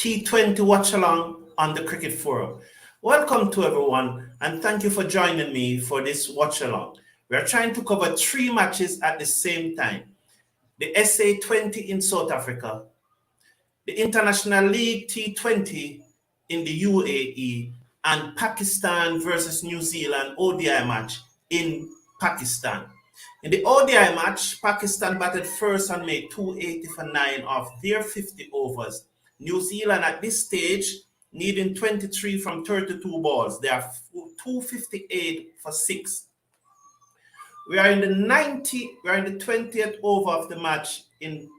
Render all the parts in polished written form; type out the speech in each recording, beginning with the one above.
T20 watch along on the Cricket Forum. Welcome to everyone, and thank you for joining me for this watch along. We are trying to cover 3 matches at the same time: the SA20 in South Africa, the International League T20 in the UAE, and Pakistan versus New Zealand ODI match in Pakistan. In the ODI match, Pakistan batted first and made 280 for 9 of their 50 overs. New Zealand at this stage needing 23 from 32 balls. They are 258 for 6. We are in the 20th over of the match in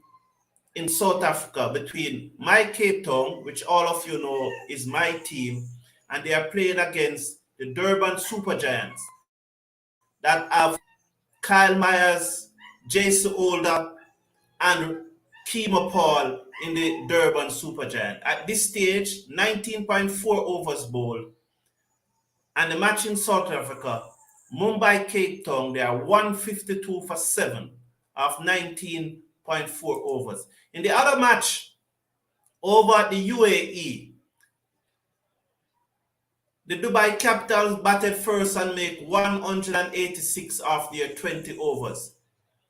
South Africa between my Cape Town, which all of you know is my team, and they are playing against the Durban Supergiants that have Kyle Myers, Jason Older, and Kemo Paul in the Durban Supergiant. At this stage, 19.4 overs bowled. And the match in South Africa, Mumbai Cape Town, they are 152 for 7 of 19.4 overs. In the other match, over at the UAE, the Dubai Capitals batted first and make 186 of their 20 overs.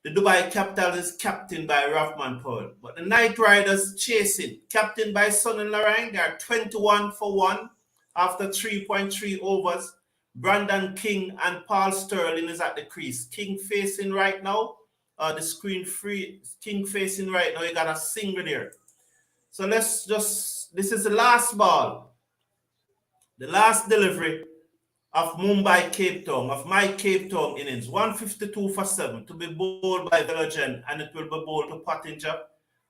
The Dubai Capitals is captained by Rahman Paul, but the Knight Riders chasing, captained by Sunil Narine. They are 21 for 1 after 3.3 overs. Brandon King and Paul Sterling is at the crease. King facing right now, the screen free. King facing right now, he got a single there. So this is the last ball, the last delivery of Mumbai Cape Town, of my Cape Town innings, 152 for 7 to be bowled by Velogen, and it will be bowled to Pottinger,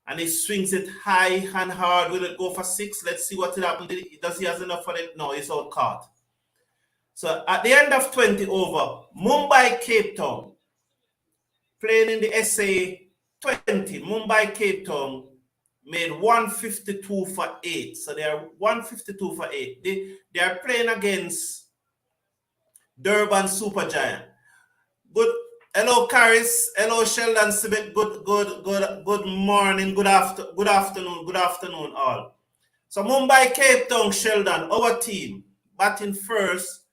and he swings it high and hard. Will it go for 6? Let's see what will happen. Does he have enough for it? No, it's out caught. So at the end of 20 over, Mumbai Cape Town, playing in the SA20, Mumbai Cape Town made 152 for 8. So they are 152 for 8. They are playing against Durban Supergiant. Good. Hello, Caris. Hello, Sheldon Sibit. Good morning. Good afternoon, all. So Mumbai Cape Town, Sheldon, our team, batting first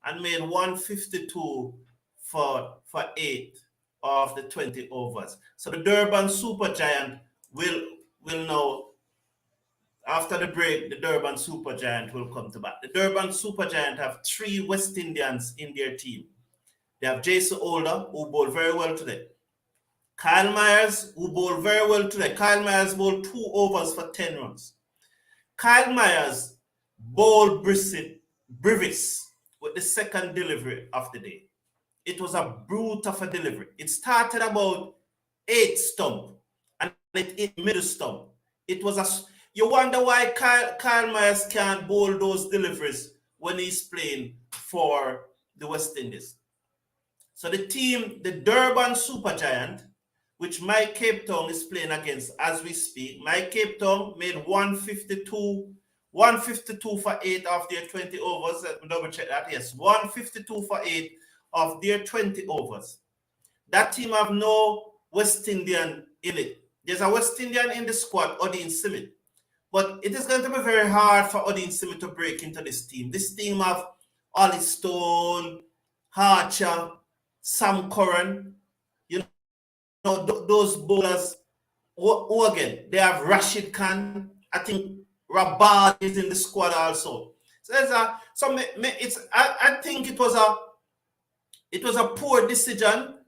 and made 152 for 8 of the 20 overs. So the Durban Supergiant will now, after the break, the Durban Supergiant will come to bat. The Durban Supergiant have 3 West Indians in their team. They have Jason Older, who bowled very well today. Kyle Myers, who bowled very well today. Kyle Myers bowled 2 overs for 10 runs. Kyle Myers bowled Brivis with the second delivery of the day. It was a brute of a delivery. It started about 8 stump and it hit middle stump. It was a... You wonder why Kyle Myers can't bowl those deliveries when he's playing for the West Indies. So the team, the Durban Supergiant, which my Cape Town is playing against as we speak, my Cape Town made 152 for 8 of their 20 overs. Let me double check that. Yes, 152 for 8 of their 20 overs. That team have no West Indian in it. There's a West Indian in the squad, Odin Simit. But it is going to be very hard for Odin Simit to break into this team. This team have Ollie Stone, Archer, Sam Curran, you know, those bowlers. Who again? They have Rashid Khan. I think Rabad is in the squad also. So there's I think it was a poor decision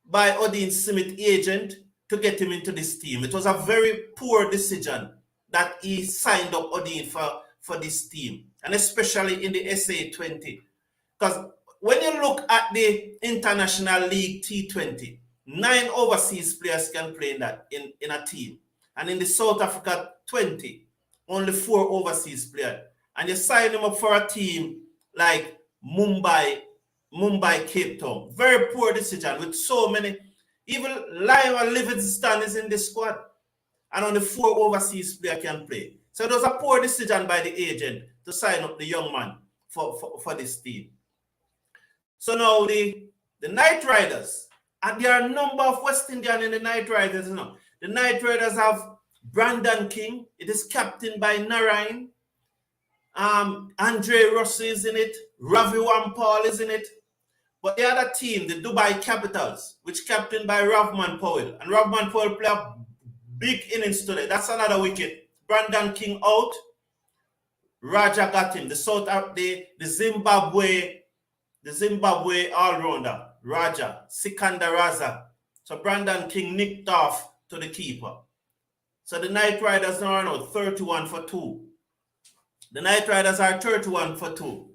by Odin Simit agent to get him into this team. It was a very poor decision that he signed up Odin for this team, and especially in the SA20. Because when you look at the International League T20, 9 overseas players can play in a team. And in the South Africa 20, only 4 overseas players. And you sign them up for a team like Mumbai Cape Town. Very poor decision with so many. Even Lionel Livingston is in the squad, and only 4 overseas players can play. So it was a poor decision by the agent to sign up the young man for this team. So now the Knight Riders, and there are a number of West Indian in the Knight Riders. You know, the Knight Riders have Brandon King, it is captained by Narayan. Andre Rossi is in it. Ravi Wampal is in it. But the other team, the Dubai Capitals, which captained by Ravman Powell. And Ravman Powell played a big innings today. That's another wicket. Brandon King out. Raja got him. The Zimbabwe all-rounder, Raja, Sikandar Raza. So Brandon King nicked off to the keeper. So the Knight Riders now are now 31 for 2. The Knight Riders are 31 for 2.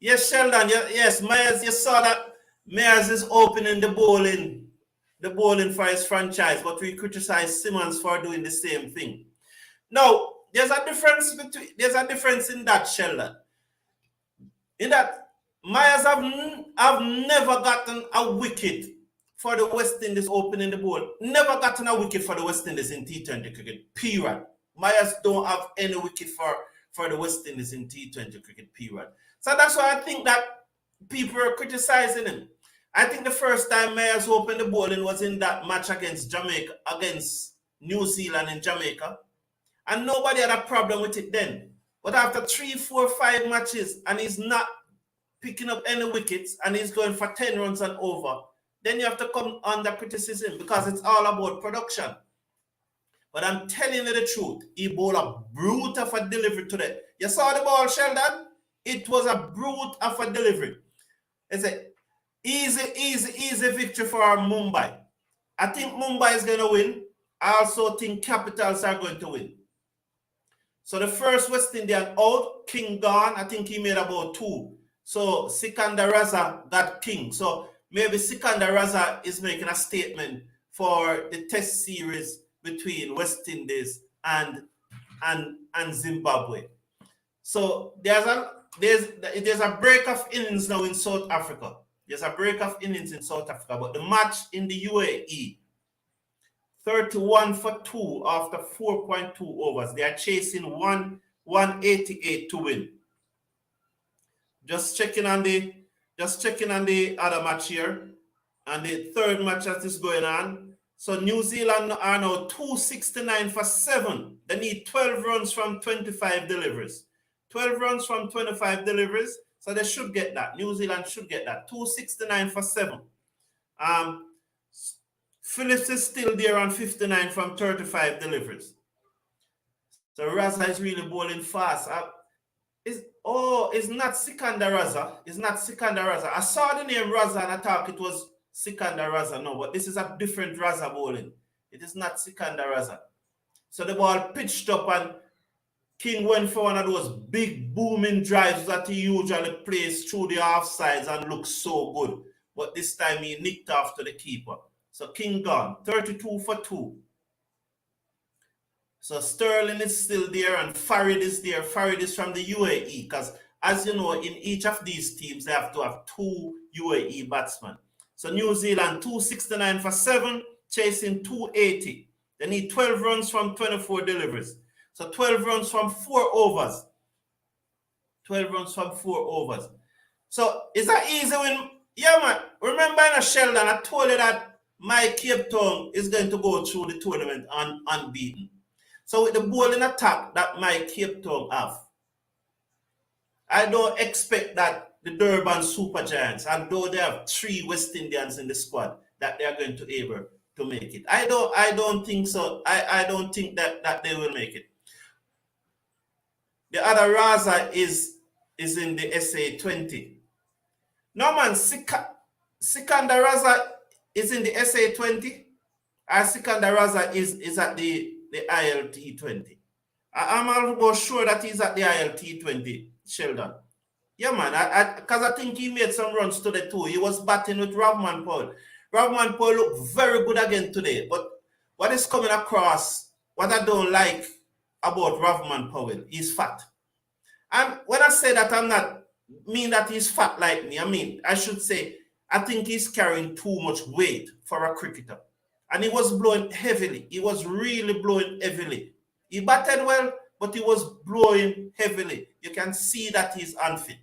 Yes, Sheldon, yes, Myers, you saw that Myers is opening the bowling for his franchise, but we criticize Simmons for doing the same thing. Now, there's a difference in that, Sheldon. In that Myers have never gotten a wicket for the West Indies opening the ball. Never gotten a wicket for the West Indies in T20 cricket, period. Myers don't have any wicket for the West Indies in T20 cricket, period. So that's why I think that people are criticizing him. I think the first time Myers opened the bowling was in that match against Jamaica, against New Zealand in Jamaica. And nobody had a problem with it then. But after 3, 4, 5 matches and he's not picking up any wickets and he's going for 10 runs and over, then you have to come under criticism because it's all about production. But I'm telling you the truth, he bowled a brute of a delivery today. You saw the ball, Sheldon? It was a brute of a delivery. It's an easy victory for Mumbai. I think Mumbai is going to win. I also think Capitals are going to win. So the first West Indian out, King gone. I think he made about 2. So Sikandar Raza got King. So maybe Sikandar Raza is making a statement for the test series between West Indies and Zimbabwe. So there's a break of innings now in South Africa. There's a break of innings in South Africa, but the match in the UAE, 31 for 2 after 4.2 overs. They are chasing 188 to win. Just checking on the other match here, and the third match that is going on. So New Zealand are now 269 for 7. They need 12 runs from 25 deliveries. 12 runs from 25 deliveries, so they should get that. New Zealand should get that. 269 for 7. Phillips is still there on 59 from 35 deliveries. So Raza is really bowling fast. It's not Sikandar Raza. It's not Sikandar Raza. I saw the name Raza and I thought it was Sikandar Raza. No, but this is a different Raza bowling. It is not Sikandar Raza. So the ball pitched up and King went for one of those big booming drives that he usually plays through the offsides and looks so good. But this time he nicked off to the keeper. So King gone, 32 for 2. So Sterling is still there and Farid is there. Farid is from the UAE because, as you know, in each of these teams, they have to have 2 UAE batsmen. So New Zealand, 269 for 7, chasing 280. They need 12 runs from 24 deliveries. So 12 runs from 4 overs. 12 runs from 4 overs. So is that easy win? Yeah, man. Remember in Sheldon, I told you that my Cape Town is going to go through the tournament unbeaten. So with the bowling attack that my Cape Town have, I don't expect that the Durban Super Giants, although they have 3 West Indians in the squad, that they are going to be able to make it. I don't think so. I don't think that they will make it. The other Raza is in the SA20. No man, Sikandar Raza is in the SA20. Sikandar Raza is at the ILT20. I'm almost sure that he's at the ILT20, Sheldon. Yeah, man, because I think he made some runs today too. He was batting with Ravman Powell. Ravman Powell looked very good again today. But what is coming across, what I don't like about Ravman Powell, he's fat. And when I say that, I'm not mean that he's fat like me. I mean, I should say, I think he's carrying too much weight for a cricketer. And he was blowing heavily. He was really blowing heavily. He batted well, but he was blowing heavily. You can see that he's unfit.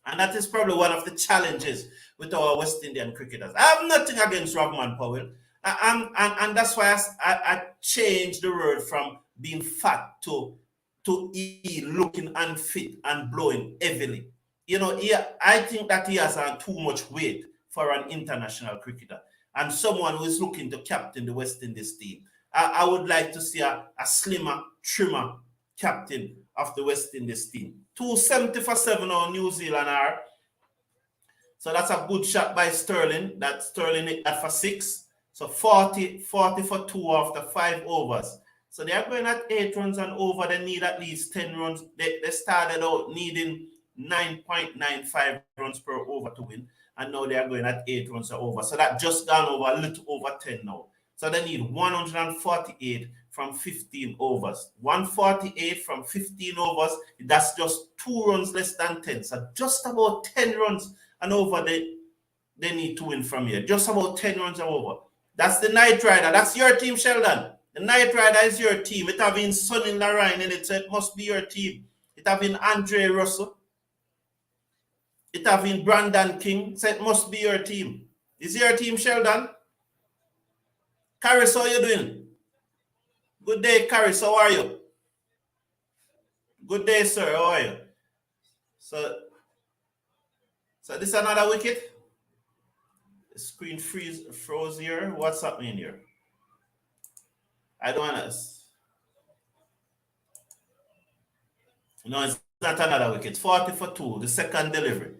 And that is probably one of the challenges with our West Indian cricketers. I have nothing against Ravman Powell. And that's why I changed the word from being fat to looking unfit and blowing heavily. You know, I think that he has too much weight for an international cricketer and someone who is looking to captain the West Indies team. I would like to see a slimmer, trimmer captain of the West Indies team. 270 for 7 on New Zealand are. So that's a good shot by Sterling. That Sterling hit that for 6. So 40 for 2 after 5 overs. So they are going at 8 runs and over. They need at least 10 runs. They started out needing 9.95 runs per over to win. And now they are going at 8 runs or over. So that just gone over a little over 10 now. So they need 148 from 15 overs. 148 from 15 overs. That's just 2 runs less than 10. So just about 10 runs and over they need to win from here. Just about 10 runs and over. That's the Knight Rider. That's your team, Sheldon. The Knight Rider is your team. It having Sonny Larine in it, so it must be your team. It having Andre Russell. It having Brandon King, so it must be your team. Is your team, Sheldon? Caris, how you doing? Good day, Caris. How are you? Good day, sir. How are you? So this is another wicket. The screen froze here. What's happening here? I don't want to. No, it's not another wicket. 40 for 2, the second delivery.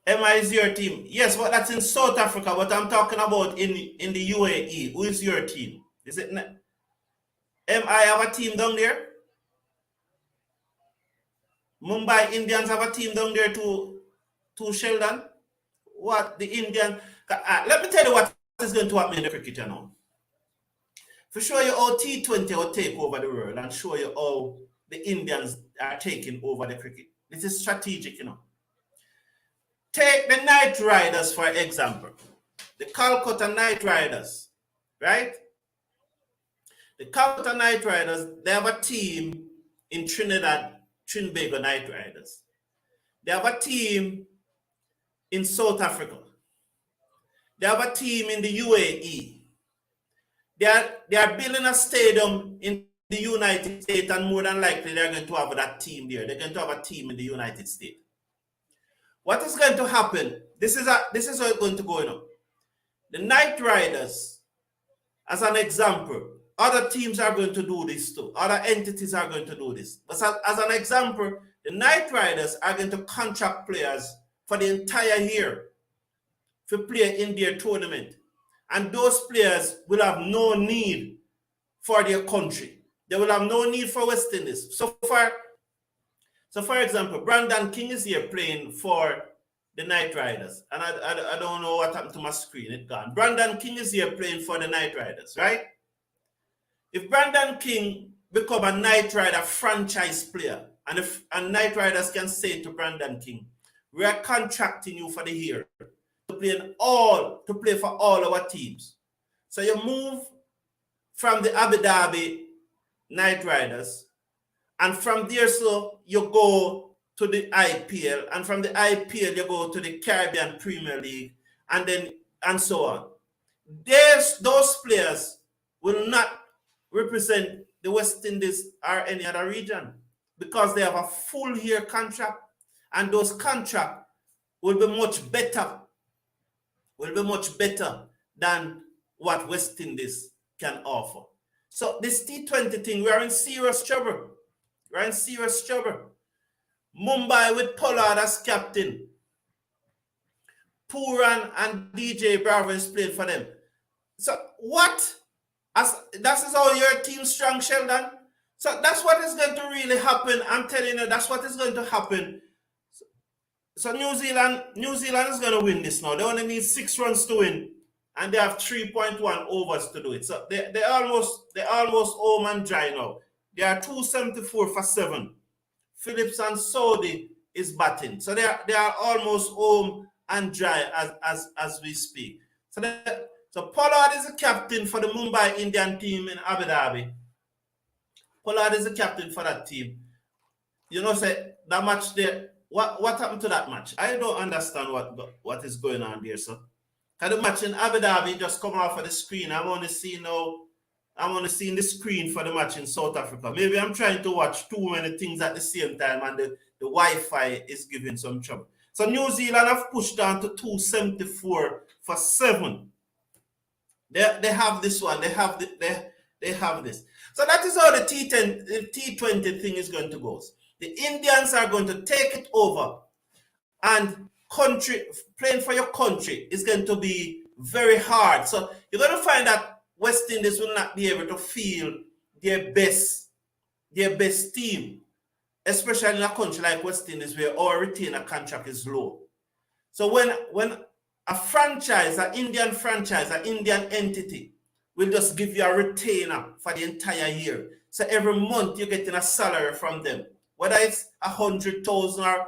MI is your team. Yes, but that's in South Africa. But I'm talking about in the UAE. Who is your team? Is it MI have a team down there? Mumbai Indians have a team down there too, Sheldon? What? The Indian... let me tell you what is going to happen in the cricket, you know. For show you how T20 will take over the world and show you how the Indians are taking over the cricket. This is strategic, you know. Take the Knight Riders, for example. The Calcutta Knight Riders, right? The Calcutta Knight Riders, they have a team in Trinidad Knight Riders. They have a team in South Africa. They have a team in the UAE. They are building a stadium in the United States, and more than likely they're going to have that team there. They're going to have a team in the United States. What is going to happen? This is how it's going to go, you know. The Knight Riders, as an example, other teams are going to do this too. Other entities are going to do this. But as an example, the Knight Riders are going to contract players for the entire year to play in their tournament. And those players will have no need for their country. They will have no need for West Indies. So for example, Brandon King is here playing for the Knight Riders. And I don't know what happened to my screen. It's gone. Brandon King is here playing for the Knight Riders, right? If Brandon King become a Knight Rider franchise player, and Knight Riders can say to Brandon King, we are contracting you for the year to play for all our teams. So you move from the Abu Dhabi Knight Riders, and from there, so you go to the IPL, and from the IPL you go to the Caribbean Premier League, and so on. Those players will not represent the West Indies or any other region because they have a full year contract, and those contracts will be much better than what West Indies can offer. So this T20 thing, we are in serious trouble. Mumbai with Pollard as captain. Pooran and DJ Bravo is playing for them. So what? That is how your team strong, Sheldon. So that's what is going to really happen. I'm telling you, that's what is going to happen. So New Zealand is going to win this now. They only need 6 runs to win, and they have 3.1 overs to do it. So they're almost home and dry now. They are 274 for 7. Phillips and Saudi is batting. So they are almost home and dry as we speak. So Pollard is the captain for the Mumbai Indian team in Abu Dhabi. Pollard is the captain for that team. You know, say that match there, what happened to that match? I don't understand what is going on there, sir. Because the match in Abu Dhabi just come off of the screen. I'm only seeing the screen for the match in South Africa. Maybe I'm trying to watch too many things at the same time and the Wi-Fi is giving some trouble. So New Zealand have pushed down to 274 for 7. They have this one. They have this. So that is how the T20 thing is going to go. The Indians are going to take it over, and playing for your country is going to be very hard. So you're going to find that West Indies will not be able to field their best team, especially in a country like West Indies where our retainer contract is low. So when a franchise, an Indian franchise, an Indian entity will just give you a retainer for the entire year. So every month you're getting a salary from them, whether it's 100,000 or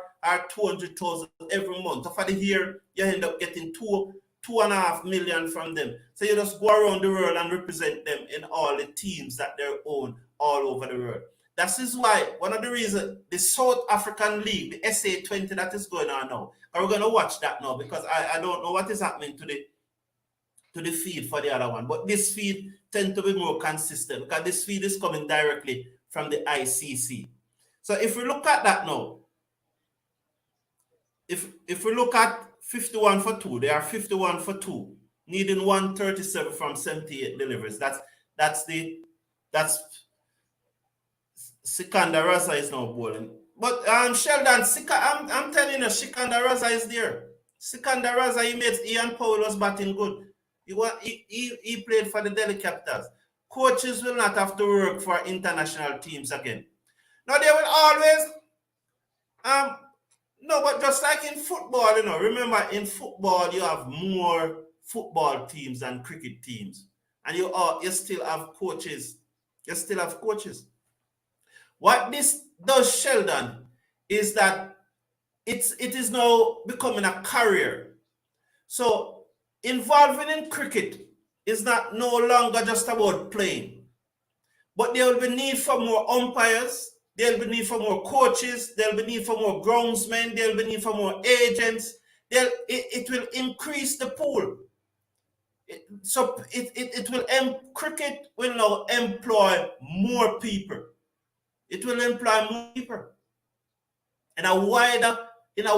200,000 every month. So for the year, you end up getting 2.5 million from them. So you just go around the world and represent them in all the teams that they own all over the world. That is why one of the reasons the South African League, the SA20 that is going on now, and we're going to watch that now because I don't know what is happening to the feed for the other one. But this feed tends to be more consistent because this feed is coming directly from the ICC. So if we look at that now, if we look at 51 for 2, they are 51 for 2, needing 137 from 78 deliveries. That's Sikandar Raza is now bowling. But Sheldon, I'm telling you, Sikandar Raza is there. Sikandar Raza, Ian Powell was batting good. He played for the Delhi Capitals. Coaches will not have to work for international teams again. Now they will always no, but just like in football, remember in football you have more football teams than cricket teams, and you still have coaches. You still have coaches. What this does, Sheldon, is that it is now becoming a career. So involving in cricket is no longer just about playing, but there will be need for more umpires. There'll be need for more coaches. There'll be need for more groundsmen. There'll be need for more agents. It will increase the pool. Cricket will now employ more people. It will employ more people in a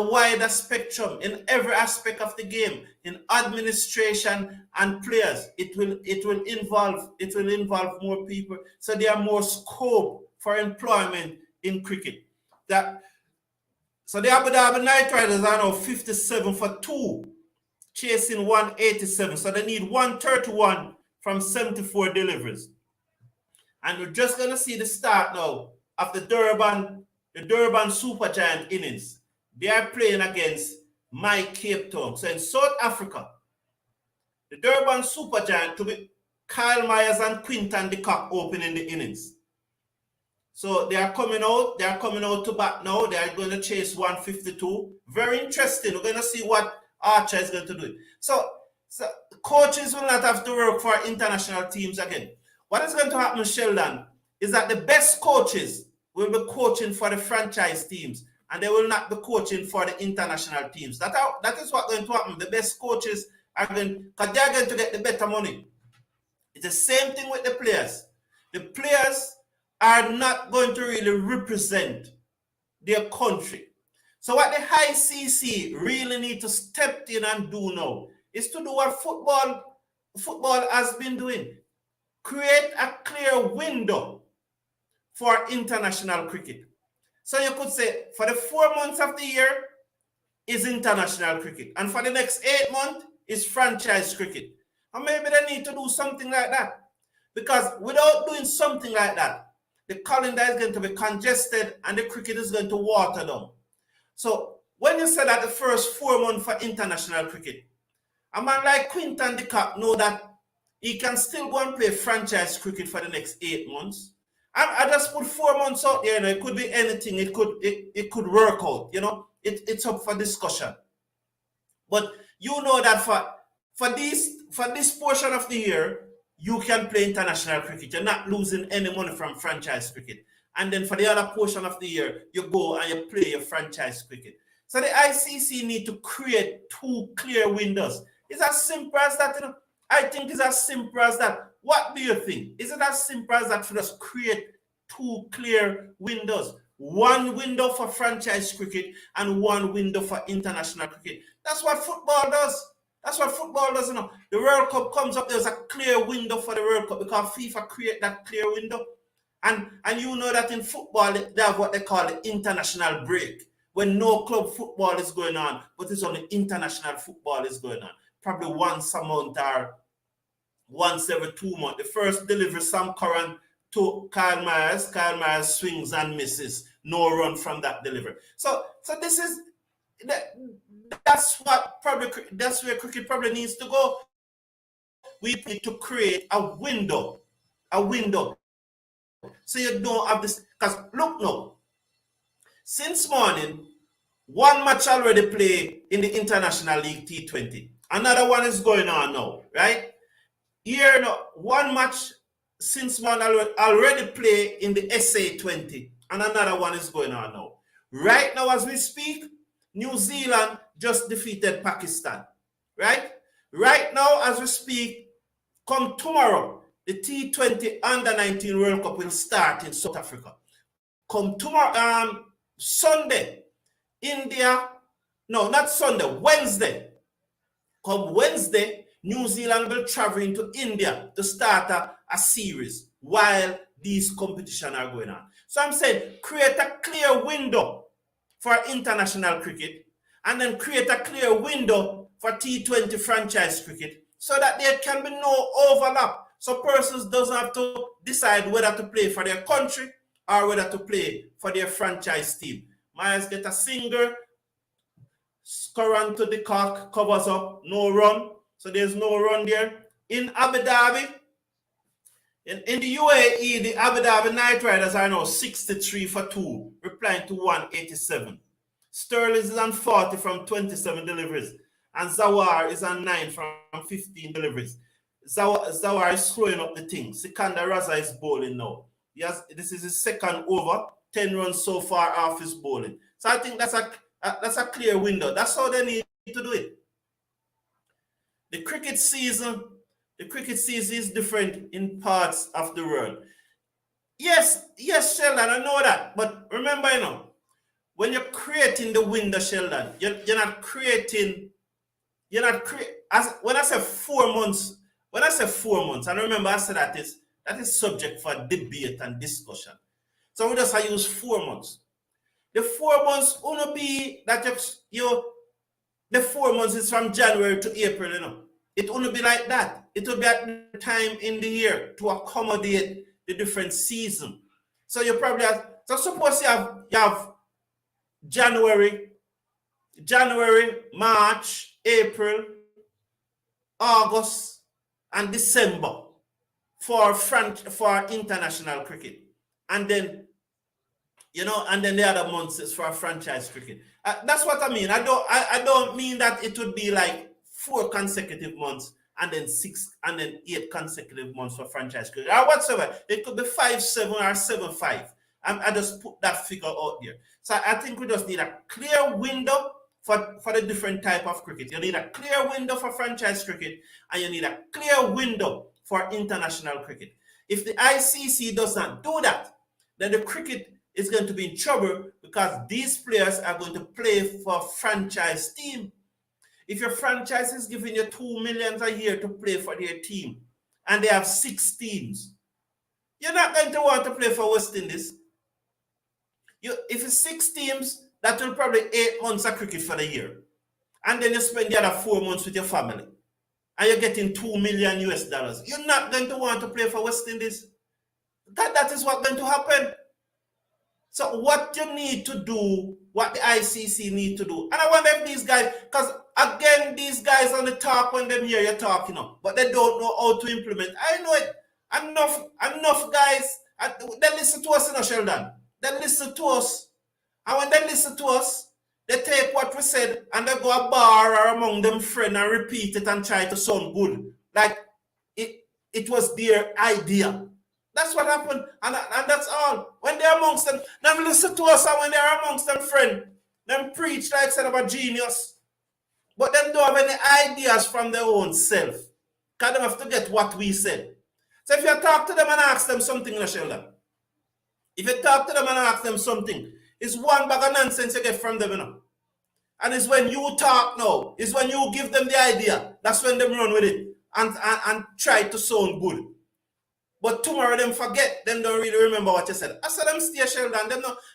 wider spectrum, in every aspect of the game, in administration and players. It will involve more people. So there are more scope for employment in cricket. So the Abu Dhabi Night Riders are now 57 for 2, chasing 187. So they need 131 from 74 deliveries. And we're just going to see the start now of the Durban Supergiant innings. They are playing against my Cape Town. So in South Africa, the Durban Supergiant to be Kyle Myers and Quinton de Kock opening the innings. So they are coming out to bat now. They are going to chase 152. Very interesting. We're going to see what Archer is going to do. So coaches will not have to work for international teams again. What is going to happen, Sheldon, is that the best coaches will be coaching for the franchise teams, and they will not be coaching for the international teams. That is what's going to happen. The best coaches are going, because they are going to get the better money. It's the same thing with the players. The players are not going to really represent their country. So what the ICC really need to step in and do now is to do what football has been doing. Create a clear window for international cricket. So you could say for the 4 months of the year is international cricket, and for the next 8 months is franchise cricket. And maybe they need to do something like that, because without doing something like that, the calendar is going to be congested and the cricket is going to water down. So when you say that the first 4 months for international cricket, a man like Quinton de Kock know that he can still go and play franchise cricket for the next 8 months. I just put 4 months out there. It could be anything. It could work out. It's up for discussion. But you know that for this portion of the year, you can play international cricket. You're not losing any money from franchise cricket. and then for the other portion of the year, you go and you play your franchise cricket. So the ICC need to create 2 clear windows. It's as simple as that. I think it's as simple as that. What do you think? Is it as simple as that for us to create 2 clear windows? 1 window for franchise cricket and 1 window for international cricket. That's what football does. That's what football does. The World Cup comes up, there's a clear window for the World Cup because FIFA create that clear window. And you know that in football, they have what they call the international break, when no club football is going on, but it's only international football is going on. Probably once a month or once every 2 months. The first delivery, Sam Curran to Kyle Myers. Kyle Myers swings and misses. No run from that delivery. So this is that's where cricket probably needs to go. We need to create a window. So you don't have this, because look now, since morning, 1 match already played in the International League T20. Another one is going on now, right? Here, 1 match since morning already played in the SA20, and another one is going on now. Right now, as we speak, New Zealand just defeated Pakistan, right? Right now, as we speak, come tomorrow, the T20 Under-19 World Cup will start in South Africa. Come tomorrow, Sunday, India, no, not Sunday, Wednesday. Come Wednesday, New Zealand will travel into India to start a series while these competitions are going on. So I'm saying, create a clear window for international cricket, and then create a clear window for T20 franchise cricket, so that there can be no overlap. So persons doesn't have to decide whether to play for their country or whether to play for their franchise team. Myers get a single, Curran to the cock, covers up, no run. So there's no run there. In Abu Dhabi, in the UAE, the Abu Dhabi Knight Riders are now 63 for 2, replying to 187. Sterling is on 40 from 27 deliveries, and Zawar is on 9 from 15 deliveries. Zawar is slowing up the thing. Sikandar Raza is bowling now. This is his second over, 10 runs so far off his bowling. So I think that's a clear window. That's how they need to do it. The cricket season is different in parts of the world. Yes, Sheldon, I know that. But remember, when you're creating the window, Sheldon, you're not creating. When I say 4 months, and remember I said that is subject for debate and discussion. So we just use 4 months. The 4 months only be that the 4 months is from January to April, It only be like that. It will be at the time in the year to accommodate the different season. So you probably have, so suppose you have January, March, April, August, and December for international cricket, and then the other months is for franchise cricket. That's what I mean. I don't mean that it would be like 4 consecutive months and then 6 and then 8 consecutive months for franchise cricket or whatsoever. It could be 5-7 or 7-5. I just put that figure out there. So I think we just need a clear window for the different type of cricket. You need a clear window for franchise cricket, and you need a clear window for international cricket. If the ICC does not do that, then the cricket is going to be in trouble, because these players are going to play for a franchise team. If your franchise is giving you $2 million a year to play for their team, and they have 6 teams, you're not going to want to play for West Indies. If it's 6 teams, that will probably 8 months of cricket for the year. And then you spend the other 4 months with your family, and you're getting $2 million US. You're not going to want to play for West Indies. That is what's going to happen. So what you need to do, what the ICC need to do, and I wonder if these guys, because again, these guys on the talk when them hear you talking, but they don't know how to implement. I know it. Enough guys, they listen to us, Sheldon. They listen to us. And when they listen to us, they take what we said and they go a bar or among them friends and repeat it and try to sound good. Like it was their idea. That's what happened, and that's all. When they're amongst them, them listen to us, and when they're amongst them friend, them preach like said about genius. But them don't have any ideas from their own self. Because they have to get what we said. So if you talk to them and ask them something, Sheldon, if you talk to them and ask them something, it's one bag of nonsense you get from them, you know. And it's when you talk now, it's when you give them the idea, that's when them run with it and try to sound good. But tomorrow them forget, them don't really remember what you said. I said them stay Sheldon,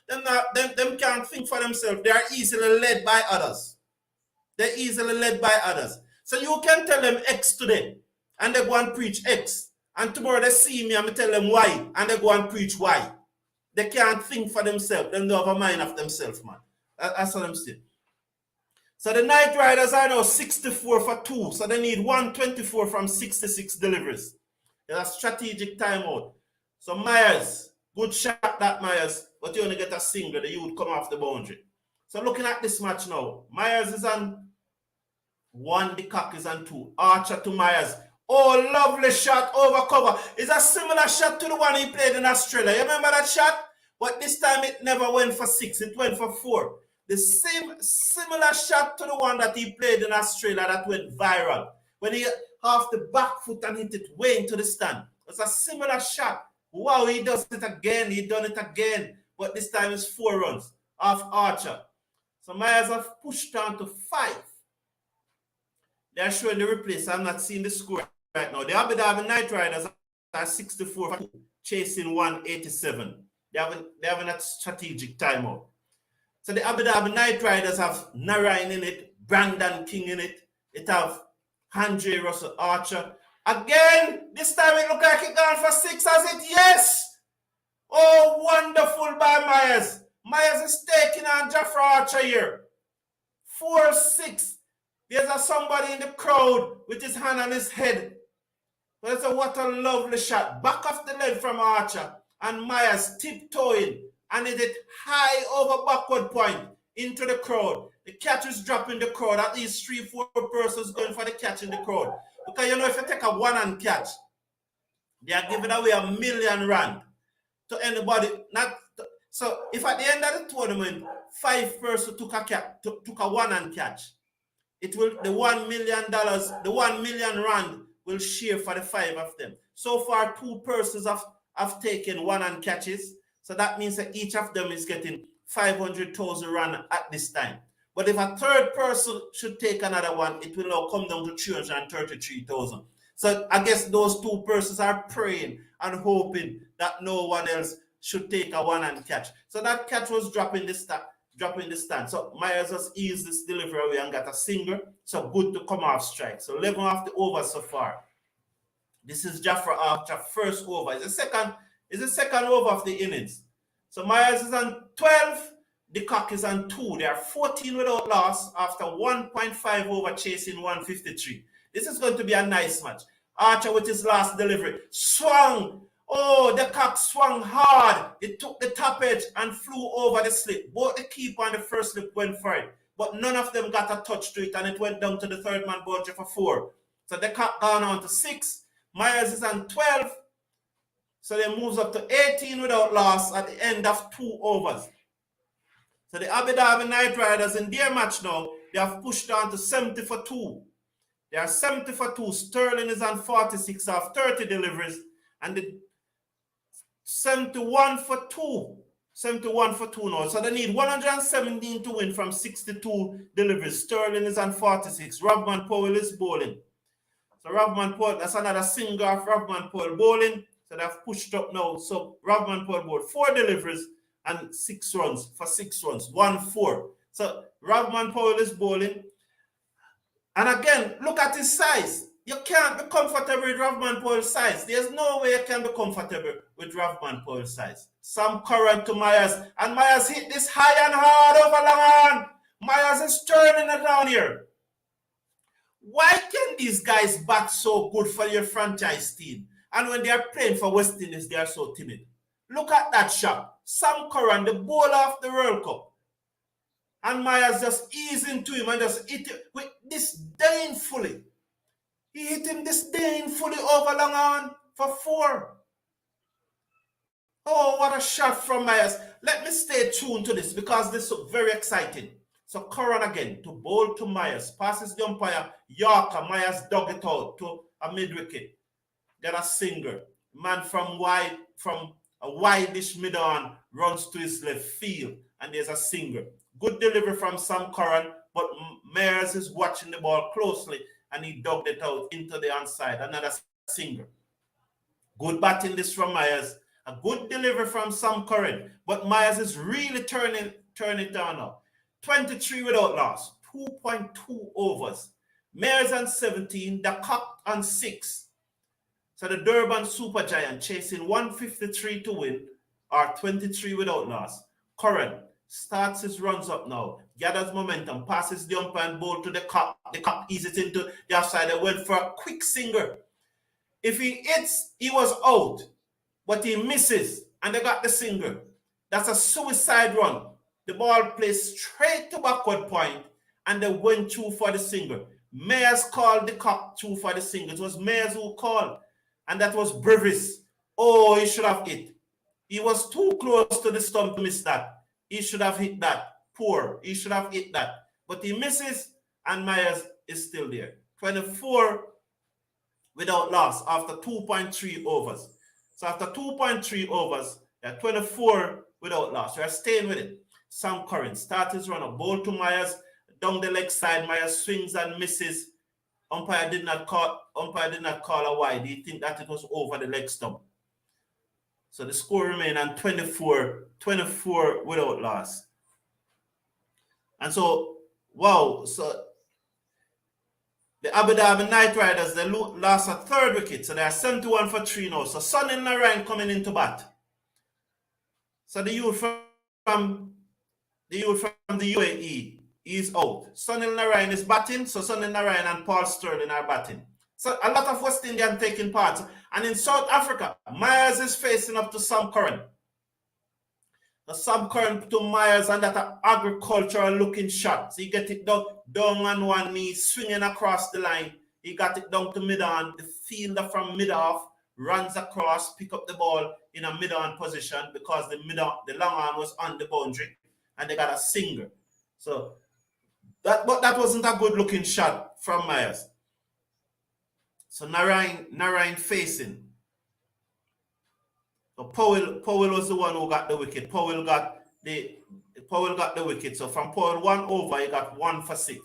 them can't think for themselves. They are easily led by others. They're easily led by others. So you can tell them X today, and they go and preach X. And tomorrow they see me and I tell them Y, and they go and preach Y. They can't think for themselves. They don't have a mind of themselves, man. That's what I'm saying. So the Night Riders are now 64 for 2. So they need 124 from 66 deliveries. There's a strategic timeout. So Myers, good shot that Myers, but you only get a single, the youth come off the boundary. So looking at this match now, Myers is on 1, the cock is on 2. Archer to Myers. Oh, lovely shot over cover. It's a similar shot to the one he played in Australia. You remember that shot? But this time it never went for 6. It went for 4. The same similar shot to the one that he played in Australia that went viral. When he half the back foot and hit it way into the stand. It's a similar shot. Wow, he does it again. He done it again. But this time it's 4 runs off Archer. So Myers have pushed down to 5. They're showing the replay, so I'm not seeing the score right now. The Abu Dhabi Night Riders are 64 for 2, chasing 187. They're having a strategic timeout. So the Abu Dhabi Night Riders have Narayan in it, Brandon King in it. It have Andre Russell Archer. Again, this time it look like it gone for 6, has it? Yes! Oh, wonderful by Myers. Myers is taking on Jeffrey Archer here. 4-6. There's somebody in the crowd with his hand on his head. But what a lovely shot. Back off the leg from Archer. And Myers tiptoeing. And hit it high over backward point into the crowd. The catch is dropping the crowd. At least 3-4 persons going for the catch in the crowd. Because you know, if you take a one-hand catch, they are giving away $1 million to anybody. So if at the end of the tournament, 5 persons took a one-hand catch, it will the $1 million, the $1 million will share for the 5 of them. So far, 2 persons have taken one-hand catches. So that means that each of them is getting 500,000 rand at this time. But if a third person should take another one, it will now come down to 333,000. So I guess those 2 persons are praying and hoping that no one else should take a one-hand catch. So that catch was dropping the stand. So Myers just eased this delivery away and got a single. So good to come off strike. So 11 off the over so far. This is Jafra Archer first over. It's the second over of the innings. So Myers is on 12. The cock is on 2. They are 14 without loss after 1.5 over chasing 153. This is going to be a nice match. Archer with his last delivery swung. Oh, the cock swung hard. It took the top edge and flew over the slip. Both the keeper and the first slip went for it. But none of them got a touch to it, and it went down to the third man boundary for 4. So the cock gone on to 6. Myers is on 12. So they moves up to 18 without loss at the end of 2 overs. So the Abu Dhabi Night Riders in their match now, they have pushed on to 70 for 2. They are 70 for 2. Sterling is on 46 off 30 deliveries. And the 71 for 2. 71 for 2 now. So they need 117 to win from 62 deliveries. Sterling is on 46. Robman Powell is bowling. So Robman Powell, that's another single of Robman Powell bowling. So they've pushed up now. So Robman Powell bowled 4 deliveries and 6 runs for 6 runs. 1-4. So Robman Powell is bowling. And again, look at his size. You can't be comfortable with Robman Powell's size. There's no way you can be comfortable with Robman Powell's size. Some current to Myers. And Myers hit this high and hard over long on. Myers is turning it down here. Why can these guys bat so good for your franchise team? And when they are playing for West Indies, they are so timid. Look at that shot. Sam Curran, the bowler of the World Cup. And Myers just eased into him and just hit it with disdainfully. He hit him disdainfully over long on for 4. Oh, what a shot from Myers. Let me stay tuned to this because this is very exciting. So Curran again to bowl to Myers. Passes the umpire. Yorker. Myers dug it out to a mid wicket. Get a singer. Man from a wideish mid on runs to his left field. And there's a singer. Good delivery from Sam Curran, but Myers is watching the ball closely and he dug it out into the onside. Another singer. Good batting this from Myers. A good delivery from Sam Curran. But Myers is really turning down now. 23 without loss. 2.2 overs. Myers on 17. The Cock on 6. So the Durban Supergiant chasing 153 to win or 23 without loss. Curran starts his runs up now. Gathers momentum. Passes the umpire and ball to the Cock. The Cock eases it into the offside. They went for a quick singer. If he hits, he was out, but he misses, and they got the single. That's a suicide run. The ball plays straight to backward point, and they went through for the single. Myers called the Cock through for the single. It was Myers who called, and that was Brevis. Oh, he should have hit. He was too close to the stump to miss that. He should have hit that. Poor. He should have hit that. But he misses, and Myers is still there. 24 without loss after 2.3 overs. So after 2.3 overs, they're 24 without loss. We're staying with it. Sam Curran starts his run up. Ball to Myers. Down the leg side, Myers swings and misses. Umpire did not call a wide. He think that it was over the leg stump. So the score remained on 24 without loss. And so, wow, so the Abu Dhabi Knight Riders, they lost a third wicket, so they are 71 for 3 now. So Sunil Narayan coming into bat. So the youth from the UAE is out. Sunil Narayan is batting, so Sunil Narayan and Paul Sterling are batting. So a lot of West Indian taking part. And in South Africa, Myers is facing up to Sam Curran. The Sam Curran to Myers, and that agricultural looking shot. So he get it down on one knee, swinging across the line. He got it down to mid-on. The fielder from mid-off runs across, pick up the ball in a mid-on position because the long on was on the boundary, and they got a single. So that wasn't a good looking shot from Myers. So Narayan facing. So Powell was the one who got the wicket. Powell got the wicket. So from Powell 1 over, he got 1 for 6.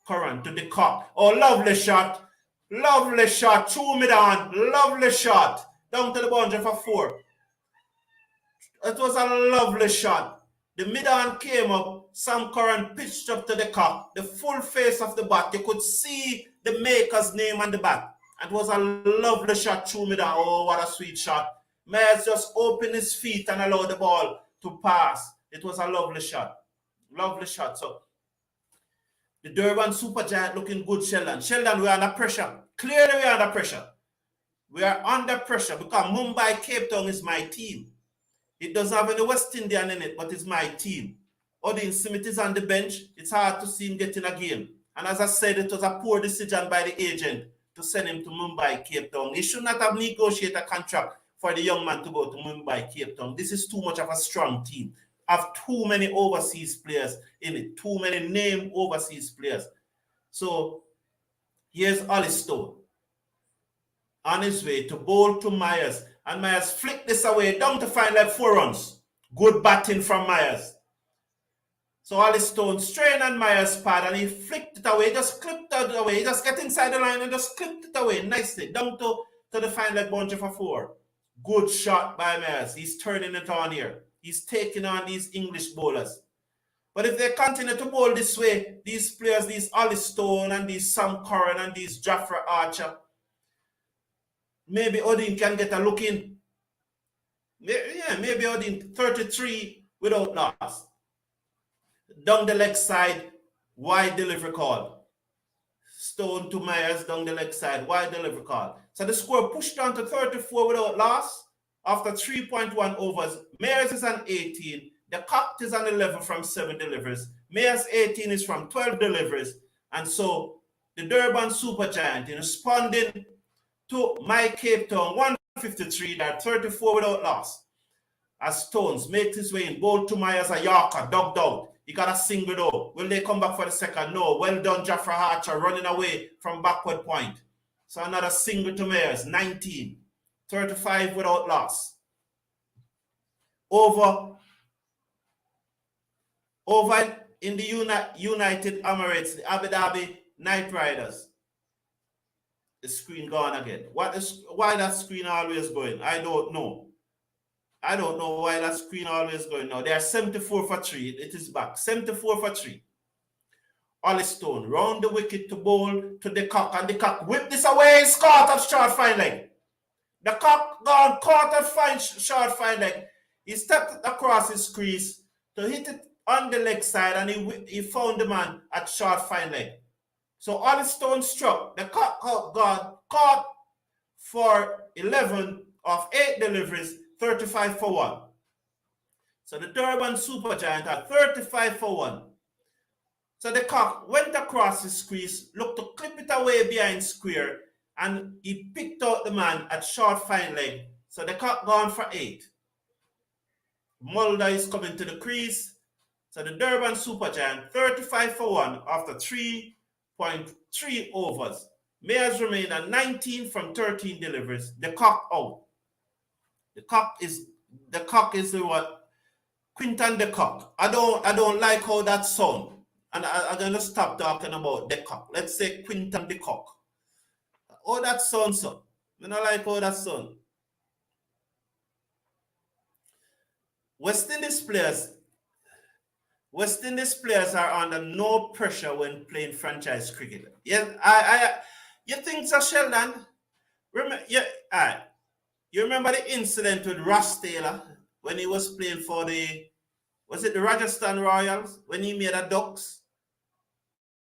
Curran to the Cock. Oh, lovely shot. Lovely shot. 2 mid-on. Lovely shot. Down to the boundary for 4. It was a lovely shot. The mid-on came up. Sam Curran pitched up to the Cock. The full face of the bat. You could see the maker's name on the bat. It was a lovely shot. 2 mid-on. Oh, what a sweet shot. Myers just opened his feet and allowed the ball to pass. It was a lovely shot. Lovely shot. So the Durban Supergiant looking good, Sheldon. Sheldon, we are under pressure. Clearly, we are under pressure. We are under pressure because Mumbai Cape Town is my team. It doesn't have any West Indian in it, but it's my team. Odin Smith is on the bench. It's hard to see him getting a game. And as I said, it was a poor decision by the agent to send him to Mumbai Cape Town. He should not have negotiated a contract for the young man to go to Mumbai Cape Town. This is too much of a strong team. Have too many overseas players in it. Too many named overseas players. So here's Ollie Stone on his way to bowl to Myers. And Myers flicked this away down to find like 4 runs. Good batting from Myers. So Ollie Stone strained on Myers' pad and he flicked it away. Just clipped it away. He just got inside the line and just clipped it away nicely down to the fine leg boundary for 4. Good shot by Myers. He's turning it on here. He's taking on these English bowlers. But if they continue to bowl this way, these players, these Ollie Stone and these Sam Curran and these Jafra Archer, maybe Odin can get a look in. Yeah, maybe Odin 33 without loss. Down the leg side, wide delivery call. Stone to Myers down the leg side, wide delivery call. So the score pushed down to 34 without loss after 3.1 overs. Myers is on 18. The Cock is on 11 from 7 deliveries. Myers 18 is from 12 deliveries. And so the Durban Supergiant, in responding to my Cape Town 153, that 34 without loss. as Stones makes his way in. Bowl to Myers, a Yorker, dugged out. He got a single though. Will they come back for the second? No. Well done, Jafra Archer running away from backward point. So another single to Myers, 19. 35 without loss. Over in the United Emirates, the Abu Dhabi Knight Riders. The screen gone again. Why that screen always going? I don't know. I don't know why that screen always going now. They are 74 for 3. It is back. 74 for 3. Ollie Stone round the wicket to bowl to the cock, and the cock whip this away. It's caught at short fine leg. The cock gone caught at short fine leg. He stepped across his crease to hit it on the leg side, and he found the man at short fine leg. So Ollie Stone struck. The cock gone caught for 11 of 8 deliveries, 35 for 1. So the Durban Supergiant had 35 for 1. So the cock went across his crease, looked to clip it away behind square, and he picked out the man at short fine leg. So the cock gone for 8. Mulder is coming to the crease. So the Durban Supergiant 35 for 1 after 3.3 overs. Mayers remained at 19 from 13 deliveries. The cock out. The cock is the what? Quinton the cock. I don't like how that sound. And I'm gonna stop talking about the cock. Let's say Quinton the cock. Oh, that sound, son. I don't like how that sound. West Indies players are under no pressure when playing franchise cricket. Yeah, you think so, Sheldon? You remember the incident with Ross Taylor when he was playing for the Rajasthan Royals when he made a ducks,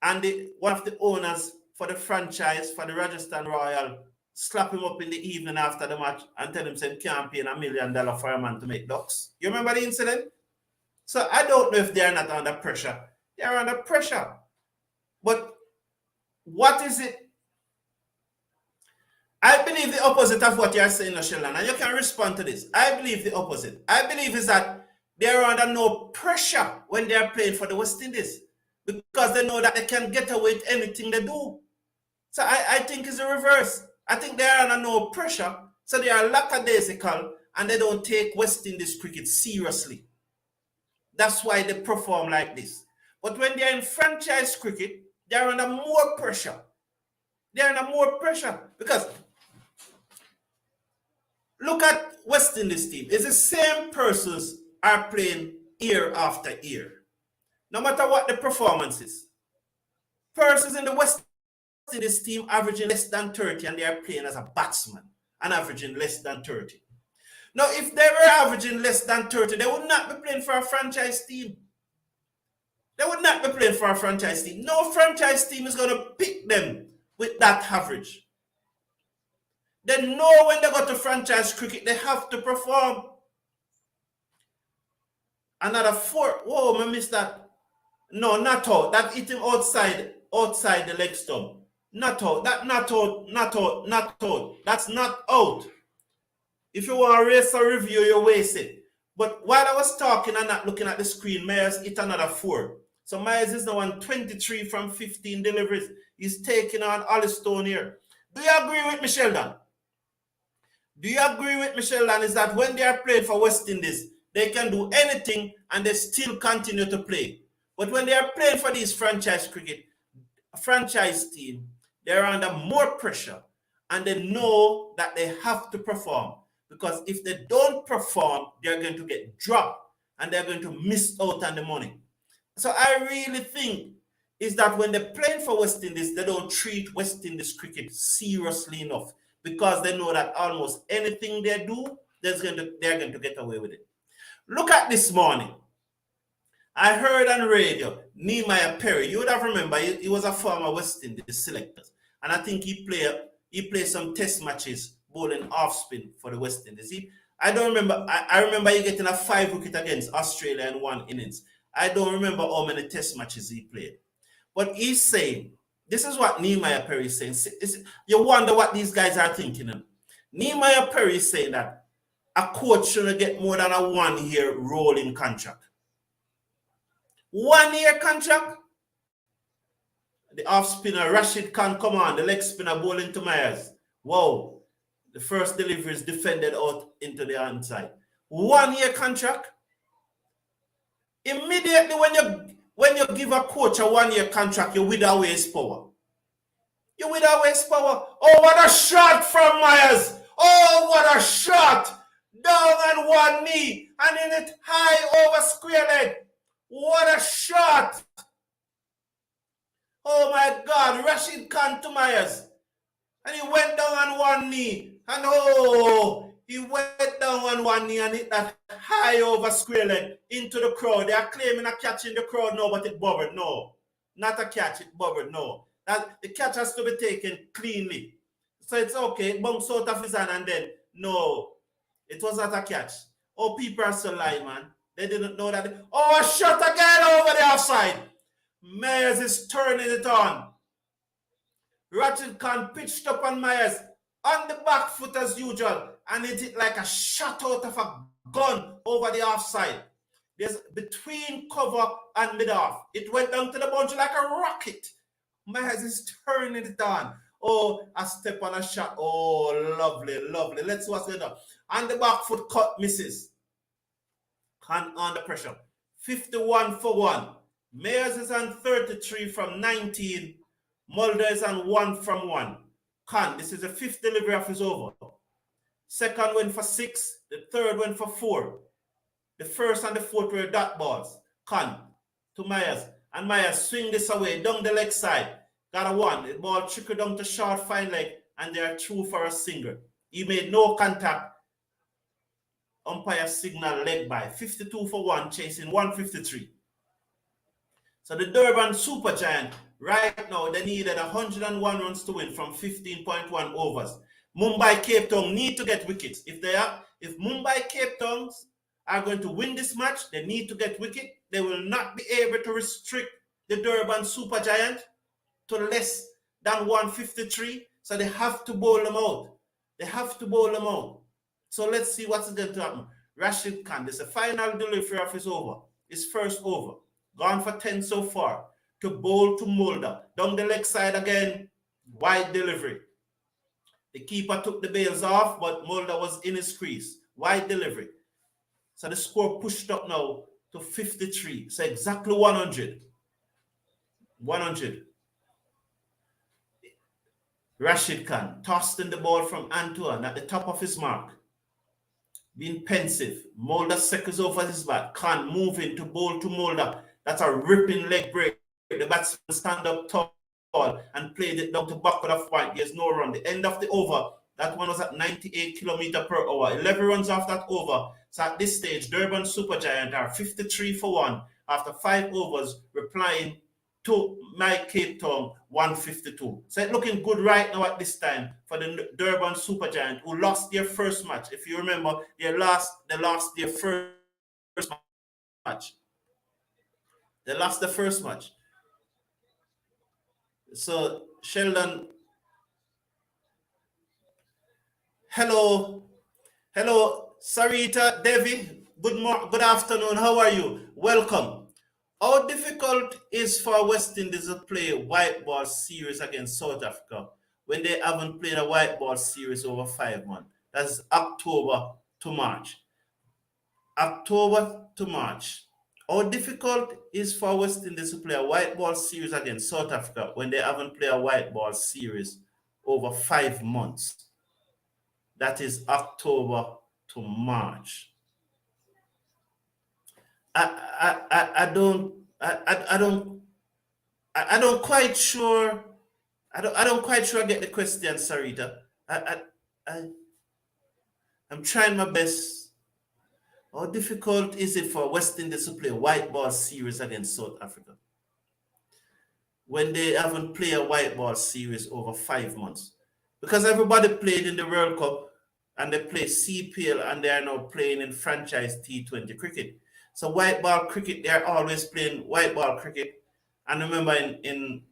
and one of the owners for the franchise for the Rajasthan Royal slap him up in the evening after the match and tell him he can't pay $1 million for a man to make ducks. You remember the incident? So I don't know if they are not under pressure. They are under pressure. But what is it? I believe the opposite of what you are saying, Sheldon, and you can respond to this. I believe the opposite. I believe is that they are under no pressure when they are playing for the West Indies because they know that they can get away with anything they do. So I think it's the reverse. I think they are under no pressure, so they are lackadaisical and they don't take West Indies cricket seriously. That's why they perform like this. But when they're in franchise cricket, they're under more pressure. They're under more pressure because look at West Indies team. It's the same persons are playing year after year. No matter what the performance is. Persons in the West Indies team averaging less than 30 and they are playing as a batsman and averaging less than 30. Now, if they were averaging less than 30, they would not be playing for a franchise team. They would not be playing for a franchise team. No franchise team is going to pick them with that average. They know when they go to franchise cricket, they have to perform. Another 4. Whoa, I missed that. No, not out. That hit him outside the leg stump. Not out. That not out. That's not out. If you want to race a review, you waste it. But while I was talking and not looking at the screen, Myers hit another 4. So Myers is now on 23 from 15 deliveries. He's taking on Ollie Stone here. Do you agree with me, Sheldon? Do you agree with me, Sheldon, is that when they are playing for West Indies, they can do anything and they still continue to play. But when they are playing for these franchise team, they're under more pressure and they know that they have to perform. Because if they don't perform, they're going to get dropped and they're going to miss out on the money. So I really think is that when they're playing for West Indies, they don't treat West Indies cricket seriously enough because they know that almost anything they do, they're going to get away with it. Look at this morning. I heard on radio, Nehemiah Perry, you would have remembered, he was a former West Indies selector. And I think he played some test matches bowling off spin for the West Indies. I don't remember. I remember he getting a 5 wicket against Australia in 1 innings. I don't remember how many test matches he played. But he's saying, this is what Nehemiah Perry is saying. You wonder what these guys are thinking of. Nehemiah Perry is saying that a coach shouldn't get more than a 1 year rolling contract. 1 year contract? The off spinner, Rashid Khan, come on, the leg spinner bowling to Myers. Wow. The first delivery is defended out into the onside. 1 year contract? Immediately when you give a coach a 1 year contract, you wither away his power. You wither away his power. Oh, what a shot from Myers. Oh, what a shot. Down on one knee and in it high over square leg. What a shot. Oh my God, Rashid Khan to Myers. And he went down on one knee. And oh, he went down on one knee and hit that high over square leg into the crowd. They are claiming a catch in the crowd. No, but it bubbled. No, not a catch. It bubbled. No. That the catch has to be taken cleanly. So it's okay. It bounced out of his hand and then, no, it was not a catch. Oh, people are so lying, man. They didn't know that. Oh, a shot again over the offside. Myers is turning it on. Rashid Khan pitched up on Myers on the back foot as usual, and it hit like a shot out of a gun over the offside. There's between cover and mid-off. It went down to the boundary like a rocket. Myers is turning it on. Oh, a step on a shot. Oh, lovely, lovely. Let's see what's going on. And the back foot cut misses. Khan under pressure. 51 for 1. Myers is on 33 from 19. Mulder is on 1 from 1. Khan, this is the 5th delivery of his over. Second went for 6. The third went for 4. The first and the fourth were dot balls. Khan to Myers. And Myers swing this away down the leg side. Got a 1. The ball trickled down to short fine leg. And they are through for a single. He made no contact. Umpire signal leg by. 52 for 1, chasing 153. So the Durban Supergiant, right now, they needed 101 runs to win from 15.1 overs. Mumbai Cape Town need to get wickets. If Mumbai Cape Towns are going to win this match, they need to get wicket. They will not be able to restrict the Durban Supergiant to less than 153. So they have to bowl them out. They have to bowl them out. So let's see what's going to happen. Rashid Khan, this is the final delivery of his over. His first over. Gone for 10 so far. To bowl to Mulder. Down the leg side again. Wide delivery. The keeper took the bails off, but Mulder was in his crease. Wide delivery. So the score pushed up now to 53. So exactly 100. 100. Rashid Khan tossed in the ball from Antoine at the top of his mark. Being pensive. Mulder seconds over his back. Khan moving to bowl to Mulder. That's a ripping leg break. The batsman stand up tall and played it down to backward of point. There's no run. The end of the over, that one was at 98 kilometers per hour. 11 runs off that over. So at this stage, Durban Supergiant are 53 for 1 after 5 overs, replying to my Cape Town 152. So it's looking good right now at this time for the Durban Supergiant, who lost their first match. If you remember, they lost their first match. They lost the first match. So Sheldon, hello, Sarita, Devi, good afternoon. How are you? Welcome. How difficult is for West Indies to play a white ball series against South Africa when they haven't played a white ball series over 5 months? That's October to March. October to March. How difficult is for West Indies to play a white ball series against South Africa when they haven't played a white ball series over 5 months? That is October to March. I don't quite sure. I don't quite sure I get the question, Sarita. I'm trying my best. How difficult is it for West Indies to play a white ball series against South Africa when they haven't played a white ball series over 5 months? Because everybody played in the World Cup and they play CPL and they are now playing in franchise T20 cricket. So white ball cricket, they are always playing white ball cricket. And remember, in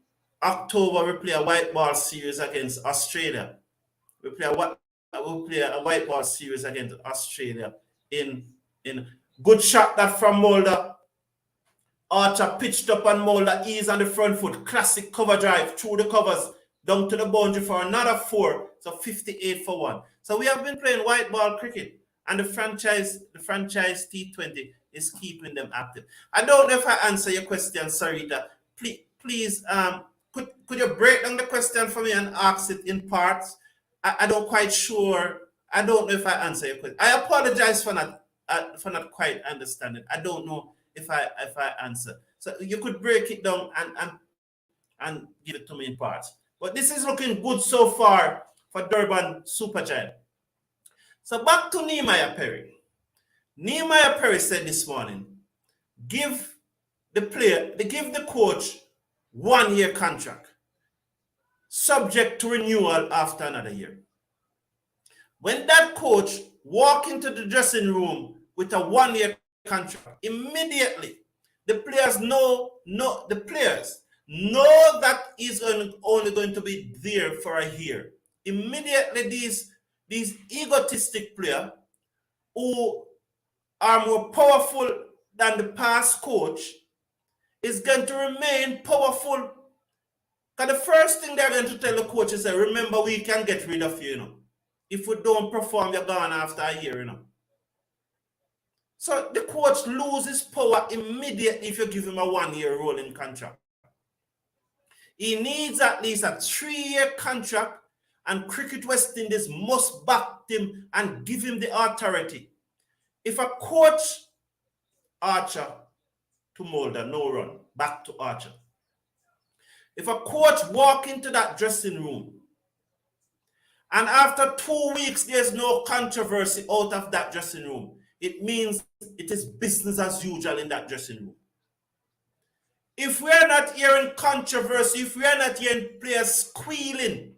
October, we play a white ball series against Australia. We play a will play a white ball series against Australia in good shot that from Mulder. Archer pitched up on Mulder, ease on the front foot, classic cover drive through the covers, down to the boundary for another 4, so 58 for 1. So we have been playing white ball cricket, and the franchise T20 is keeping them active. I don't know if I answer your question, Sarita. Please, could you break down the question for me and ask it in parts? I don't quite sure. I don't know if I answer your question. I apologize for not quite understanding. I don't know if I answer. So you could break it down and give it to me in parts. But this is looking good so far for Durban Supergiant. So back to Nehemiah Perry. Nehemiah Perry said this morning, give the coach 1-year contract, subject to renewal after another year. When that coach walk into the dressing room with a 1-year contract, immediately the players know that he's only going to be there for a year. Immediately these egotistic players who are more powerful than the past coach is going to remain powerful. Because the first thing they're going to tell the coach is, remember, we can get rid of you, If we don't perform, you're gone after a year, So the coach loses power immediately if you give him a 1-year rolling contract. He needs at least a 3-year contract, and Cricket West Indies must back him and give him the authority. If a coach, Archer to Mulder, no run, back to Archer. If a coach walk into that dressing room and after 2 weeks there's no controversy out of that dressing room, it means it is business as usual in that dressing room. If we are not hearing controversy, if we are not hearing players squealing,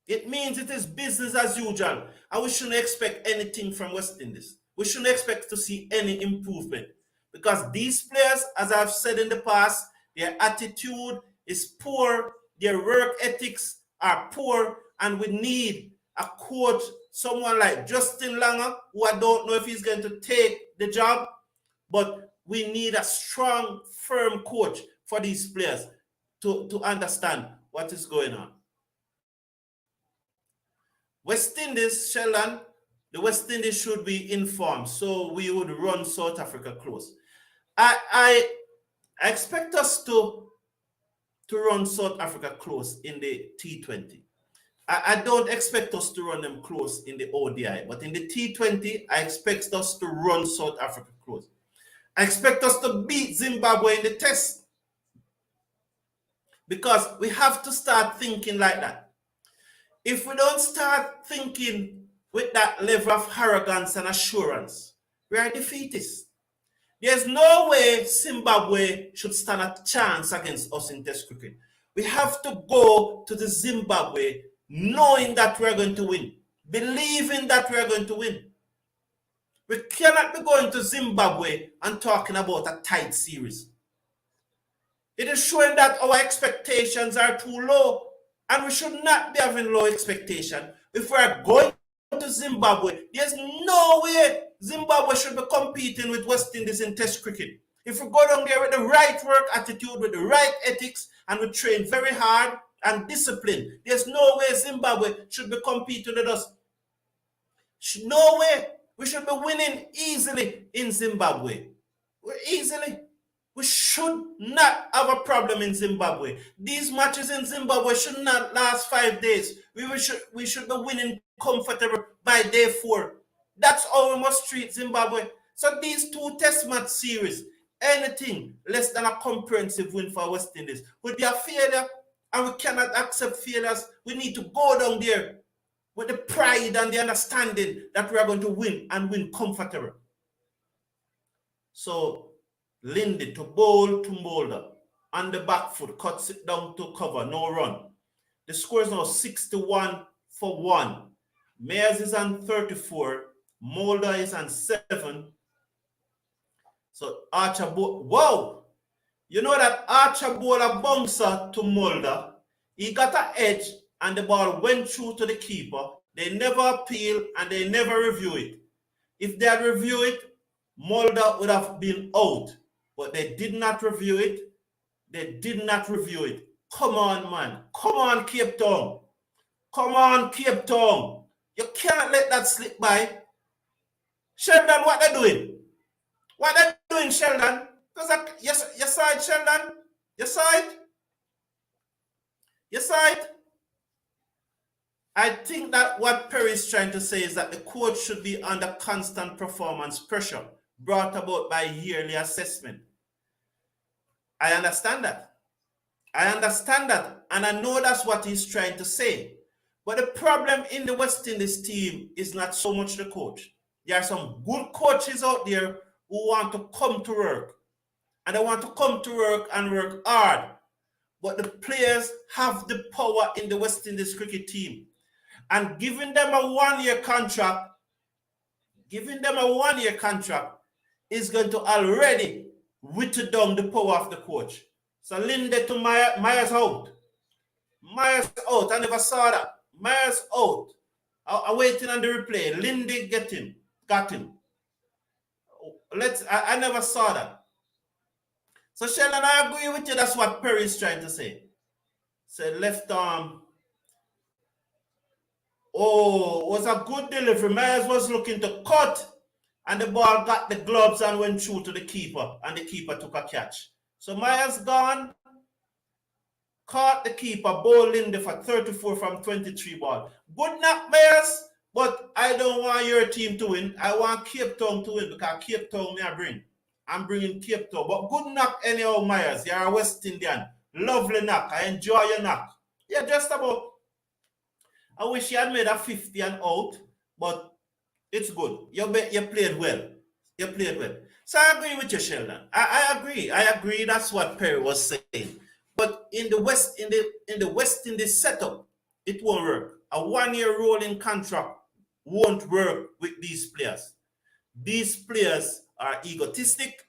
it means it is business as usual, and we shouldn't expect anything from West Indies. We shouldn't expect to see any improvement, because these players, as I've said in the past, their attitude is poor, their work ethics are poor, and we need a coach, someone like Justin Langer, who I don't know if he's going to take the job, but we need a strong, firm coach for these players to understand what is going on. West Indies, Sheldon, the West Indies should be informed, so we would run South Africa close. I expect us to run South Africa close in the T20. I don't expect us to run them close in the ODI, but in the T20, I expect us to run South Africa close. I expect us to beat Zimbabwe in the test, because we have to start thinking like that. If we don't start thinking with that level of arrogance and assurance, we are defeatists. There's no way Zimbabwe should stand a chance against us in test cricket. We have to go to the Zimbabwe knowing that we're going to win, believing that we're going to win. We cannot be going to Zimbabwe and talking about a tight series. It is showing that our expectations are too low, and we should not be having low expectations. If we're going to Zimbabwe, there's no way Zimbabwe should be competing with West Indies in test cricket. If we go down there with the right work attitude, with the right ethics, and we train very hard and discipline, there's no way Zimbabwe should be competing with us. No way. We should be winning easily in Zimbabwe. Easily. We should not have a problem in Zimbabwe. These matches in Zimbabwe should not last 5 days. We should be winning comfortable by day 4. That's how we must treat Zimbabwe. So these 2 test match series, anything less than a comprehensive win for West Indies would be a failure, and we cannot accept failures. We need to go down there with the pride and the understanding that we are going to win, and win comfortable. So Lindy to bowl to Mulder on the back foot, cuts it down to cover, no run. The score is now 61 for 1. Mayers is on 34, Mulder is on 7. So Archer wow! You know that Archer bowled a bouncer to Mulder. He got an edge and the ball went through to the keeper. They never appeal and they never review it. If they had reviewed it, Mulder would have been out. But they did not review it. They did not review it. Come on, man. Come on, Cape Town. Come on, Cape Town. You can't let that slip by. Sheldon, what they doing? What they doing, Sheldon? You saw it, Sheldon? You saw it? You saw it? I think that what Perry is trying to say is that the coach should be under constant performance pressure brought about by yearly assessment. I understand that. I understand that. And I know that's what he's trying to say. But the problem in the West Indies team is not so much the coach. There are some good coaches out there who want to come to work. And they want to come to work and work hard. But the players have the power in the West Indies cricket team. And giving them a one-year contract is going to already whittle down the power of the coach. So Linde to Myers out. Myers out. I never saw that. Myers out. I'm waiting on the replay. Linde got him. I never saw that. So Sheldon, I agree with you. That's what Perry is trying to say. Say left arm. Oh, was a good delivery. Myers was looking to cut, and the ball got the gloves and went through to the keeper, and the keeper took a catch. So Myers gone, caught the keeper, ball Linde for 34 from 23 ball. Good knock, Myers, but I don't want your team to win. I want Cape Town to win because Cape Town I'm bringing Cape Town. But good knock anyhow, Myers. You're a West Indian. Lovely knock. I enjoy your knock. Yeah, just about. I wish you had made a 50 and out, but it's good. You played well. You played well. So I agree with you, Sheldon. I agree. I agree. That's what Perry was saying. But in the West Indies setup, it won't work. A one-year rolling contract won't work with these players. These players are egotistic.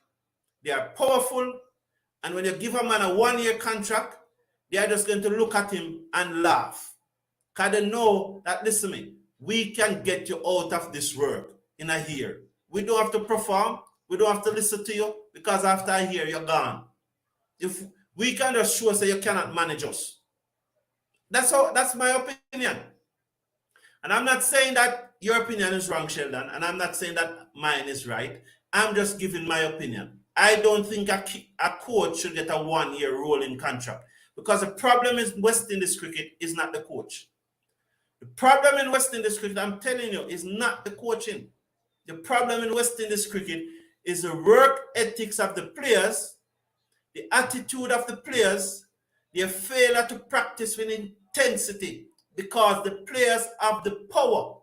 They are powerful. And when you give a man a one-year contract, they are just going to look at him and laugh. Because they know that, listen to me, we can get you out of this work in a year. We don't have to perform. We don't have to listen to you because after a year, you're gone. If we can just show us that you cannot manage us. That's my opinion. And I'm not saying that your opinion is wrong, Sheldon, and I'm not saying that mine is right. I'm just giving my opinion. I don't think a coach should get a one-year rolling contract because the problem in West Indies cricket is not the coach. The problem in West Indies cricket, I'm telling you, is not the coaching. The problem in West Indies cricket is the work ethics of the players, the attitude of the players, their failure to practice with intensity because the players have the power.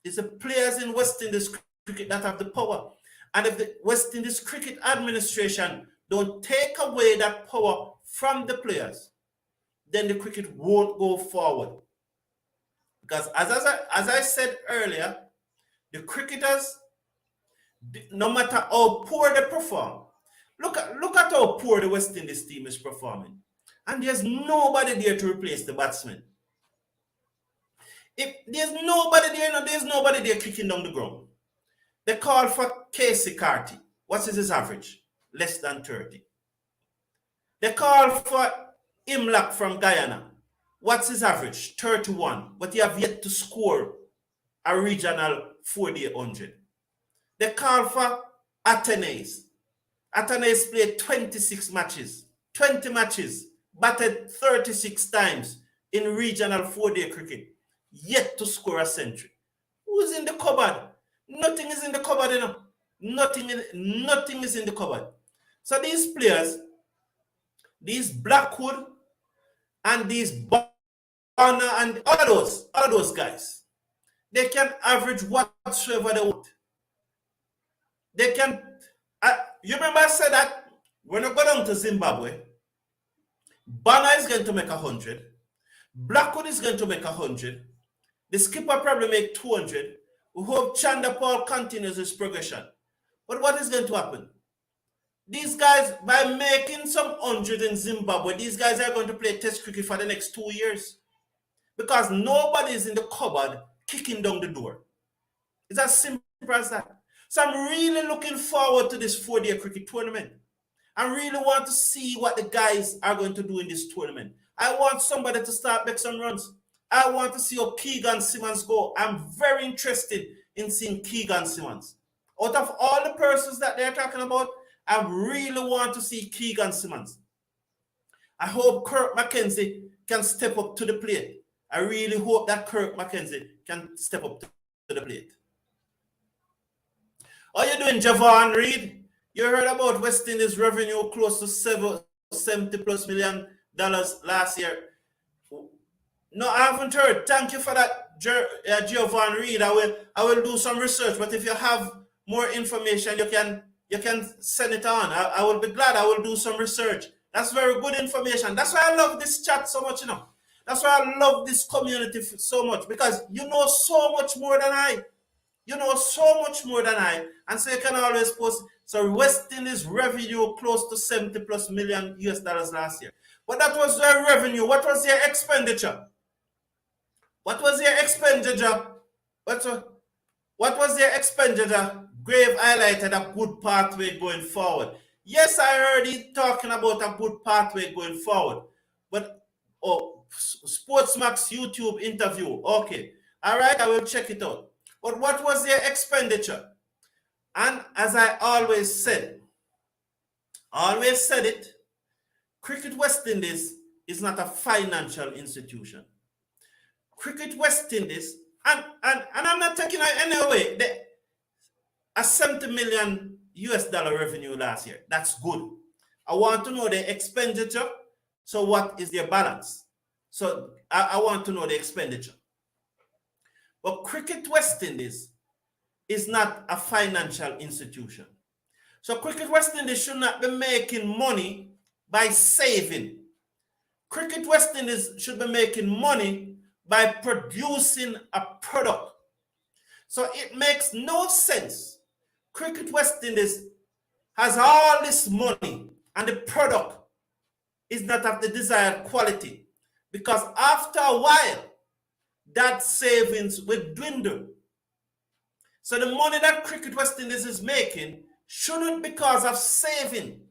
It's the players in West Indies cricket that have the power. And if the West Indies Cricket Administration don't take away that power from the players, then the cricket won't go forward. Because as I said earlier, the cricketers, no matter how poor they perform, look at how poor the West Indies team is performing. And there's nobody there to replace the batsman. If there's nobody there, there's nobody there kicking down the ground. They call for Casey Carty. What is his average? Less than 30. They call for Imlak from Guyana. What's his average? 31. But he have yet to score a regional 4-day-100. They call for Atenes. Atenes played 26 matches. 20 matches. Batted 36 times in regional 4-day cricket. Yet to score a century. Who's in the cupboard? Nothing is in the cupboard, you know. Nothing is in the cupboard. So these players, these Blackwood and these Bonner and all those guys, they can average whatsoever they want. They can. You remember I said that when you go down to Zimbabwe, Bonner is going to make 100. Blackwood is going to make 100. The skipper probably make 200. We hope Chanda Paul continues his progression. But what is going to happen? These guys, by making some 100 in Zimbabwe, these guys are going to play test cricket for the next 2 years. because nobody is in the cupboard kicking down the door. It's as simple as that. So I'm really looking forward to this 4-day cricket tournament. I really want to see what the guys are going to do in this tournament. I want somebody to start make some runs. I want to see how Keegan Simmons go. I'm very interested in seeing Keegan Simmons. Out of all the persons that they're talking about, I really want to see Keegan Simmons. I hope Kirk McKenzie can step up to the plate. I really hope that Kirk McKenzie can step up to the plate. How you doing, Javon Reed? You heard about West Indies revenue close to $70+ million last year. No, I haven't heard. Thank you for that, Giovanni Reed. I will do some research. But if you have more information, you can send it on. I will be glad. I will do some research. That's very good information. That's why I love this chat so much, That's why I love this community so much, because you know so much more than I. You know so much more than I. And so you can always post. So West Indies revenue close to $70+ million last year. But that was their revenue. What was their expenditure? What was their expenditure? What was their expenditure? Grave highlighted a good pathway going forward. Yes, I heard he talking about a good pathway going forward. But, Sportsmax YouTube interview. Okay. All right, I will check it out. But what was their expenditure? And as I always said it, Cricket West Indies is not a financial institution. Cricket West Indies, and I'm not taking it anyway, a $70 million revenue last year. That's good. I want to know the expenditure. So what is their balance? So I want to know the expenditure. But Cricket West Indies is not a financial institution. So Cricket West Indies should not be making money by saving. Cricket West Indies should be making money by producing a product. So it makes no sense. Cricket West Indies has all this money and the product is not of the desired quality, because after a while, that savings will dwindle. So the money that Cricket West Indies is making shouldn't be because of saving,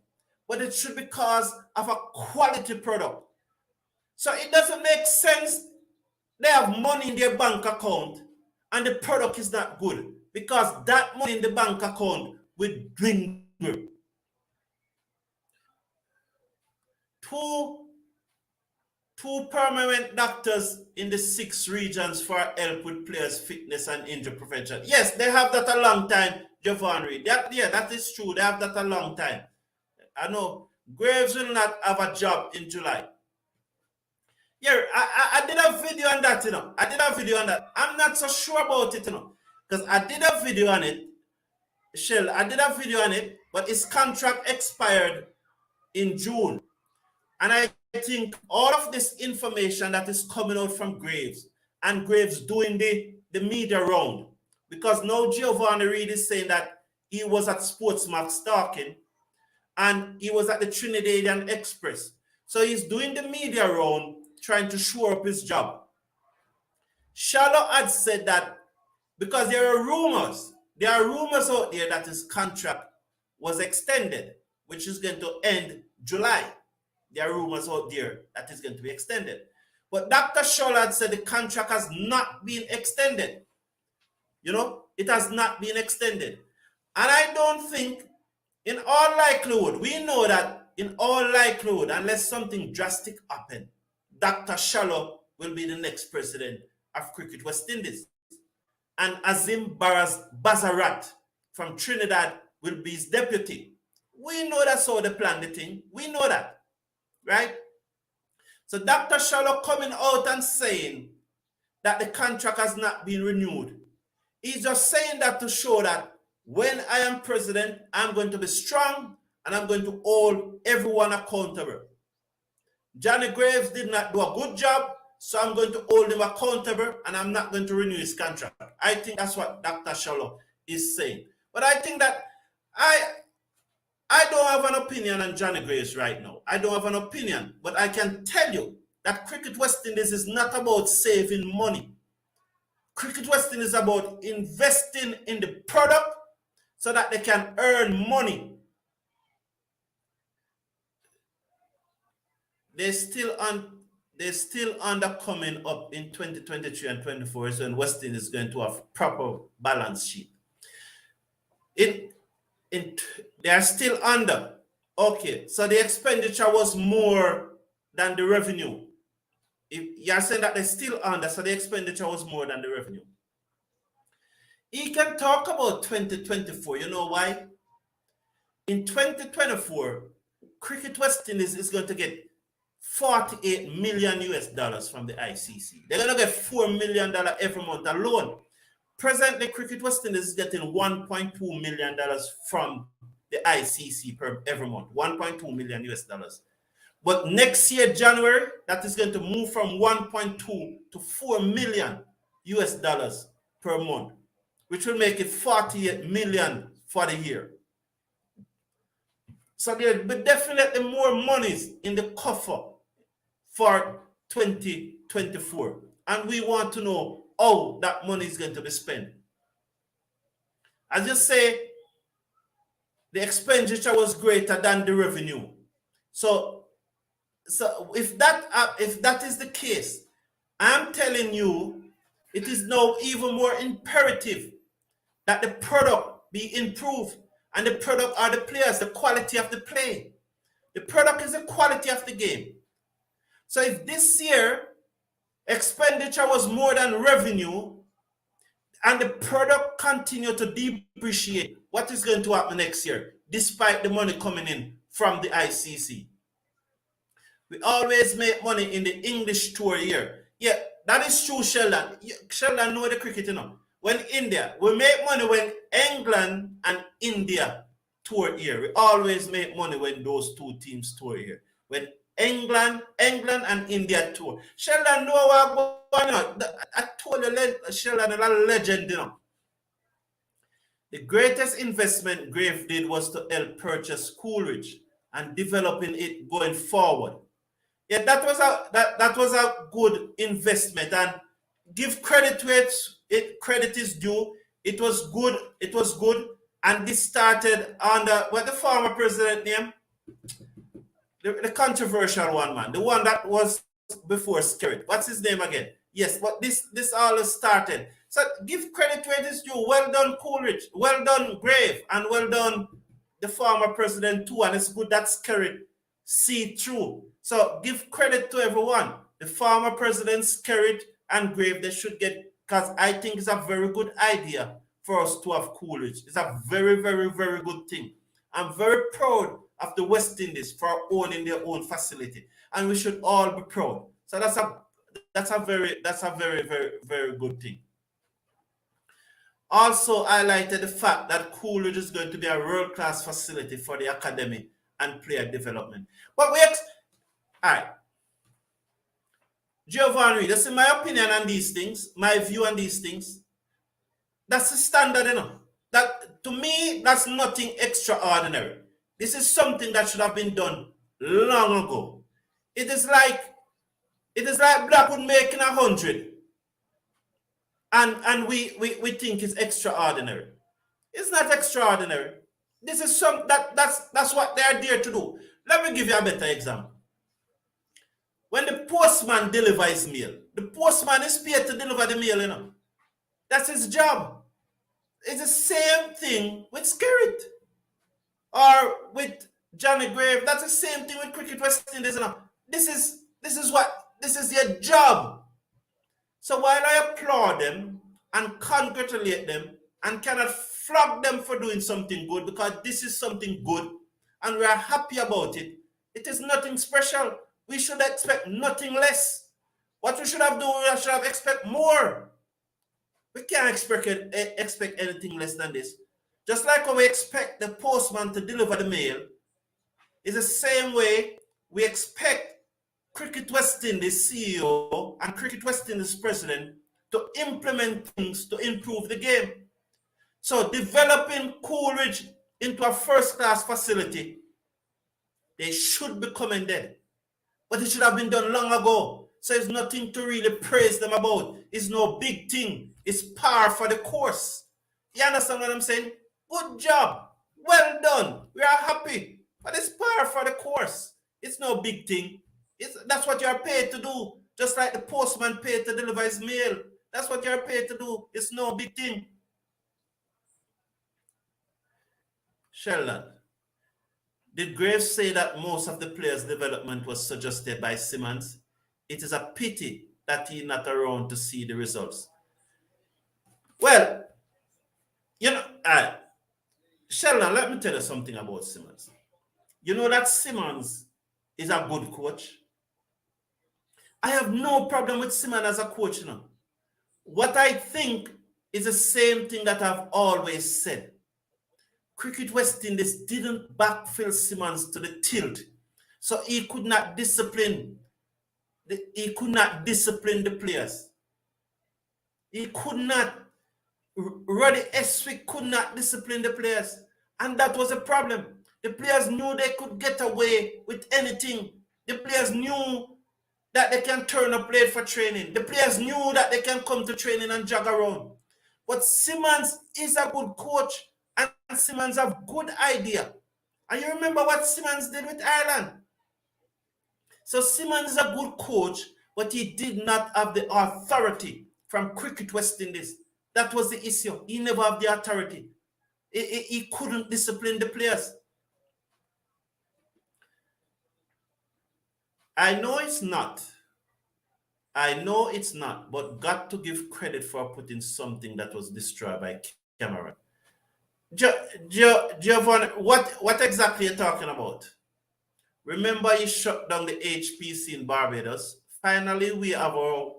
but it should be because of a quality product. So it doesn't make sense they have money in their bank account and the product is not good, because that money in the bank account will dwindle. Two permanent doctors in the 6 regions for help with players' fitness and injury prevention. Yes, they have that a long time, Javon Reed. That is true. They have that a long time. I know Graves will not have a job in July. Yeah, I did a video on that, I did a video on that. I'm not so sure about it, because I did a video on it. Shell, I did a video on it, but his contract expired in June. And I think all of this information that is coming out from Graves, and Graves doing the media round, because now Giovanni Reed is saying that he was at Sportsmax talking, and he was at the Trinidadian Express. So he's doing the media round, trying to shore up his job. Shallow had said that because there are rumors out there that his contract was extended, which is going to end July. There are rumors out there that is going to be extended. But Dr. Sholad said the contract has not been extended. It has not been extended. And I don't think, in all likelihood, we know that in all likelihood, unless something drastic happens, Dr. Shallow will be the next president of Cricket West Indies. And Azim Bazarat from Trinidad will be his deputy. We know that's how they plan the thing. We know that. Right? So Dr. Shallow coming out and saying that the contract has not been renewed. He's just saying that to show that when I am president, I'm going to be strong and I'm going to hold everyone accountable. Johnny Graves did not do a good job, so I'm going to hold him accountable and I'm not going to renew his contract. I think that's what Dr. Shallow is saying. But I think that I don't have an opinion on Johnny Graves right now. I don't have an opinion, but I can tell you that Cricket West Indies is not about saving money. Cricket West Indies is about investing in the product so that they can earn money. They're still under coming up in 2023 and 24 is when West Indies is going to have proper balance sheet. They are still under. Okay, so the expenditure was more than the revenue. If you're saying that they're still under, so the expenditure was more than the revenue. He can talk about 2024. You know why? In 2024, Cricket West Indies is going to get $48 million US from the ICC. They're going to get $4 million every month alone. Presently, Cricket West Indies is getting $1.2 million from the ICC every month. $1.2 million US. But next year, January, that is going to move from 1.2 to $4 million US per month, which will make it 48 million for the year. So there'll be definitely more monies in the coffer for 2024. And we want to know how that money is going to be spent. As you say, the expenditure was greater than the revenue. So if that is the case, I'm telling you, it is now even more imperative that the product be improved. And the product are the players, the quality of the play. The product is the quality of the game. So if this year expenditure was more than revenue and the product continue to depreciate, what is going to happen next year despite the money coming in from the ICC? We always make money in the English tour here. Yeah, that is true, Sheldon. Sheldon know the cricket, you know. When India, we make money when England and India tour here. We always make money when those two teams tour here. When England and India tour. Sheldon know what going on. I told you, Sheldon, a legend, you know. The greatest investment Grave did was to help purchase Coolidge and developing it going forward. Yeah, that was a good investment, and give credit to it. Credit is due. It was good. And this started under what the former president name, the controversial one, man, the one that was before Skerritt. What's his name again? Yes, but this all started. So give credit to it is due. Well done, Coolidge. Well done, Grave, and well done the former president too. And it's good that Skerritt see through. So give credit to everyone. The former president, Skerritt, and Grave, they should get, because I think it's a very good idea for us to have Coolidge. It's a very, very, very good thing. I'm very proud of the West Indies for owning their own facility, and we should all be proud. So that's a very, very, very good thing. Also highlighted the fact that Coolidge is going to be a world-class facility for the academy and player development. But all right. Giovanni, this is my opinion on these things, my view on these things. That's the standard, you know. That, to me, that's nothing extraordinary. This is something that should have been done long ago. It is like Blackwood making 100, and we think it's extraordinary. It's not extraordinary. This is that's what they are there to do. Let me give you a better example. When the postman delivers mail, the postman is paid to deliver the mail, you know. That's his job. It's the same thing with Skerritt or with Johnny Grave. That's the same thing with Cricket West Indies, you know. This is their job. So while I applaud them and congratulate them and cannot flog them for doing something good, because this is something good and we are happy about it, it is nothing special. We should expect nothing less. What we should have done, we should have expect more. We can't expect anything less than this. Just like how we expect the postman to deliver the mail, is the same way we expect Cricket West Indies CEO and Cricket West Indies president to implement things to improve the game. So developing Coolidge into a first-class facility, they should be commended. But it should have been done long ago. So it's nothing to really praise them about. It's no big thing. It's par for the course. You understand what I'm saying? Good job. Well done. We are happy. But it's par for the course. It's no big thing. That's what you're paid to do. Just like the postman paid to deliver his mail. That's what you're paid to do. It's no big thing. Sheldon, did Graves say that most of the players' development was suggested by Simmons? It is a pity that he's not around to see the results. Well, you know, Sheldon, let me tell you something about Simmons. You know that Simmons is a good coach. I have no problem with Simmons as a coach, you know. What I think is the same thing that I've always said. Cricket West Indies didn't backfill Simmons to the tilt, so he could not discipline. He could not discipline the players. He could not. Roddy Eswick could not discipline the players, and that was a problem. The players knew they could get away with anything. The players knew that they can turn up late for training. The players knew that they can come to training and jog around. But Simmons is a good coach, and Simmons have good idea. And you remember what Simmons did with Ireland? So Simmons is a good coach, but he did not have the authority from Cricket West Indies. That was the issue. He never had the authority. He couldn't discipline the players. I know it's not, but got to give credit for putting something that was destroyed by Cameron. Giovanni, what exactly are you talking about? Remember, he shut down the HPC in Barbados. Finally, we have our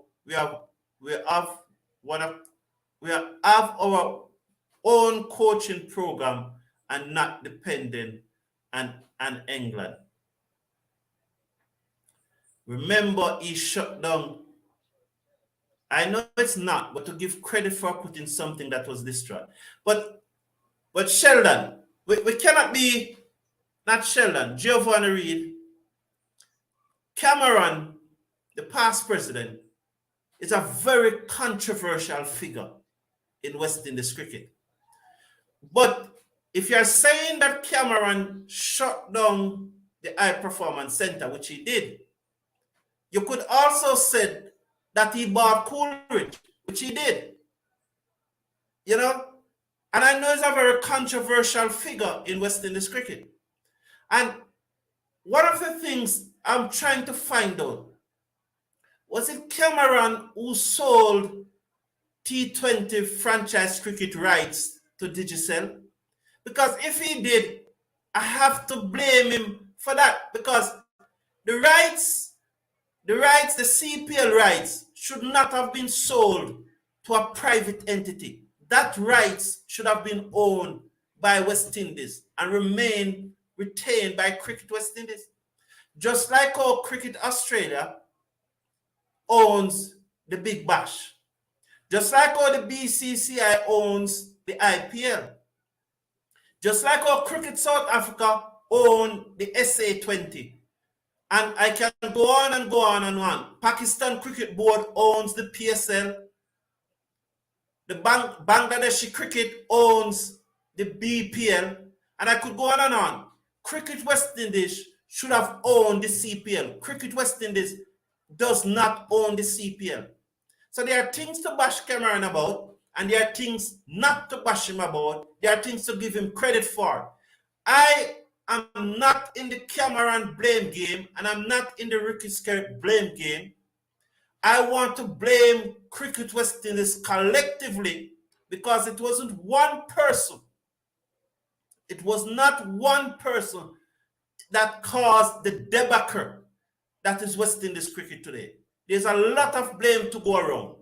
own coaching program and not dependent on England. Remember, he shut down. I know it's not, but to give credit for putting something that was destroyed. But Sheldon, we cannot be, not Sheldon, Giovanni Reid, Cameron, the past president, is a very controversial figure in West Indies cricket. But if you're saying that Cameron shut down the High Performance Center, which he did, you could also say that he bought Coolidge, which he did. You know? And I know he's a very controversial figure in West Indies cricket. And one of the things I'm trying to find out, was it Cameron who sold T20 franchise cricket rights to Digicel? Because if he did, I have to blame him for that, because the CPL rights should not have been sold to a private entity. That rights should have been owned by West Indies and retained by Cricket West Indies. Just like how Cricket Australia owns the Big Bash. Just like how the BCCI owns the IPL. Just like how Cricket South Africa owns the SA20. And I can go on and go on and on. Pakistan Cricket Board owns the PSL. The Bangladeshi Cricket owns the BPL. And I could go on and on. Cricket West Indies should have owned the CPL. Cricket West Indies does not own the CPL. So there are things to bash Cameron about, and there are things not to bash him about. There are things to give him credit for. I am not in the Cameron blame game, and I'm not in the Ricky Skerritt blame game. I want to blame Cricket West Indies collectively, because it wasn't one person. It was not one person that caused the debacle that is West Indies cricket today. There's a lot of blame to go around.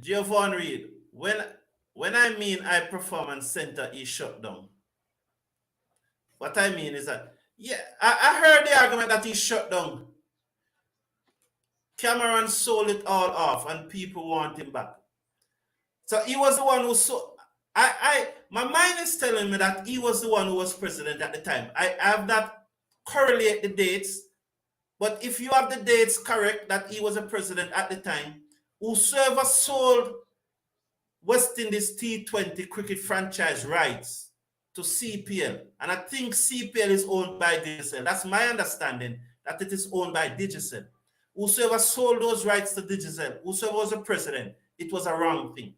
Giovanni Reid, when I mean High Performance Center is shut down, what I mean is that, yeah, I heard the argument that he shut down. Cameron sold it all off and people want him back. So he was the one who sold. My mind is telling me that he was the one who was president at the time. I have not correlate the dates, but if you have the dates correct that he was a president at the time, whosoever sold West Indies T20 cricket franchise rights to CPL, and I think CPL is owned by Digicel. That's my understanding, that it is owned by Digicel. Whosoever sold those rights to Digicel, whosoever was a president, it was a wrong thing.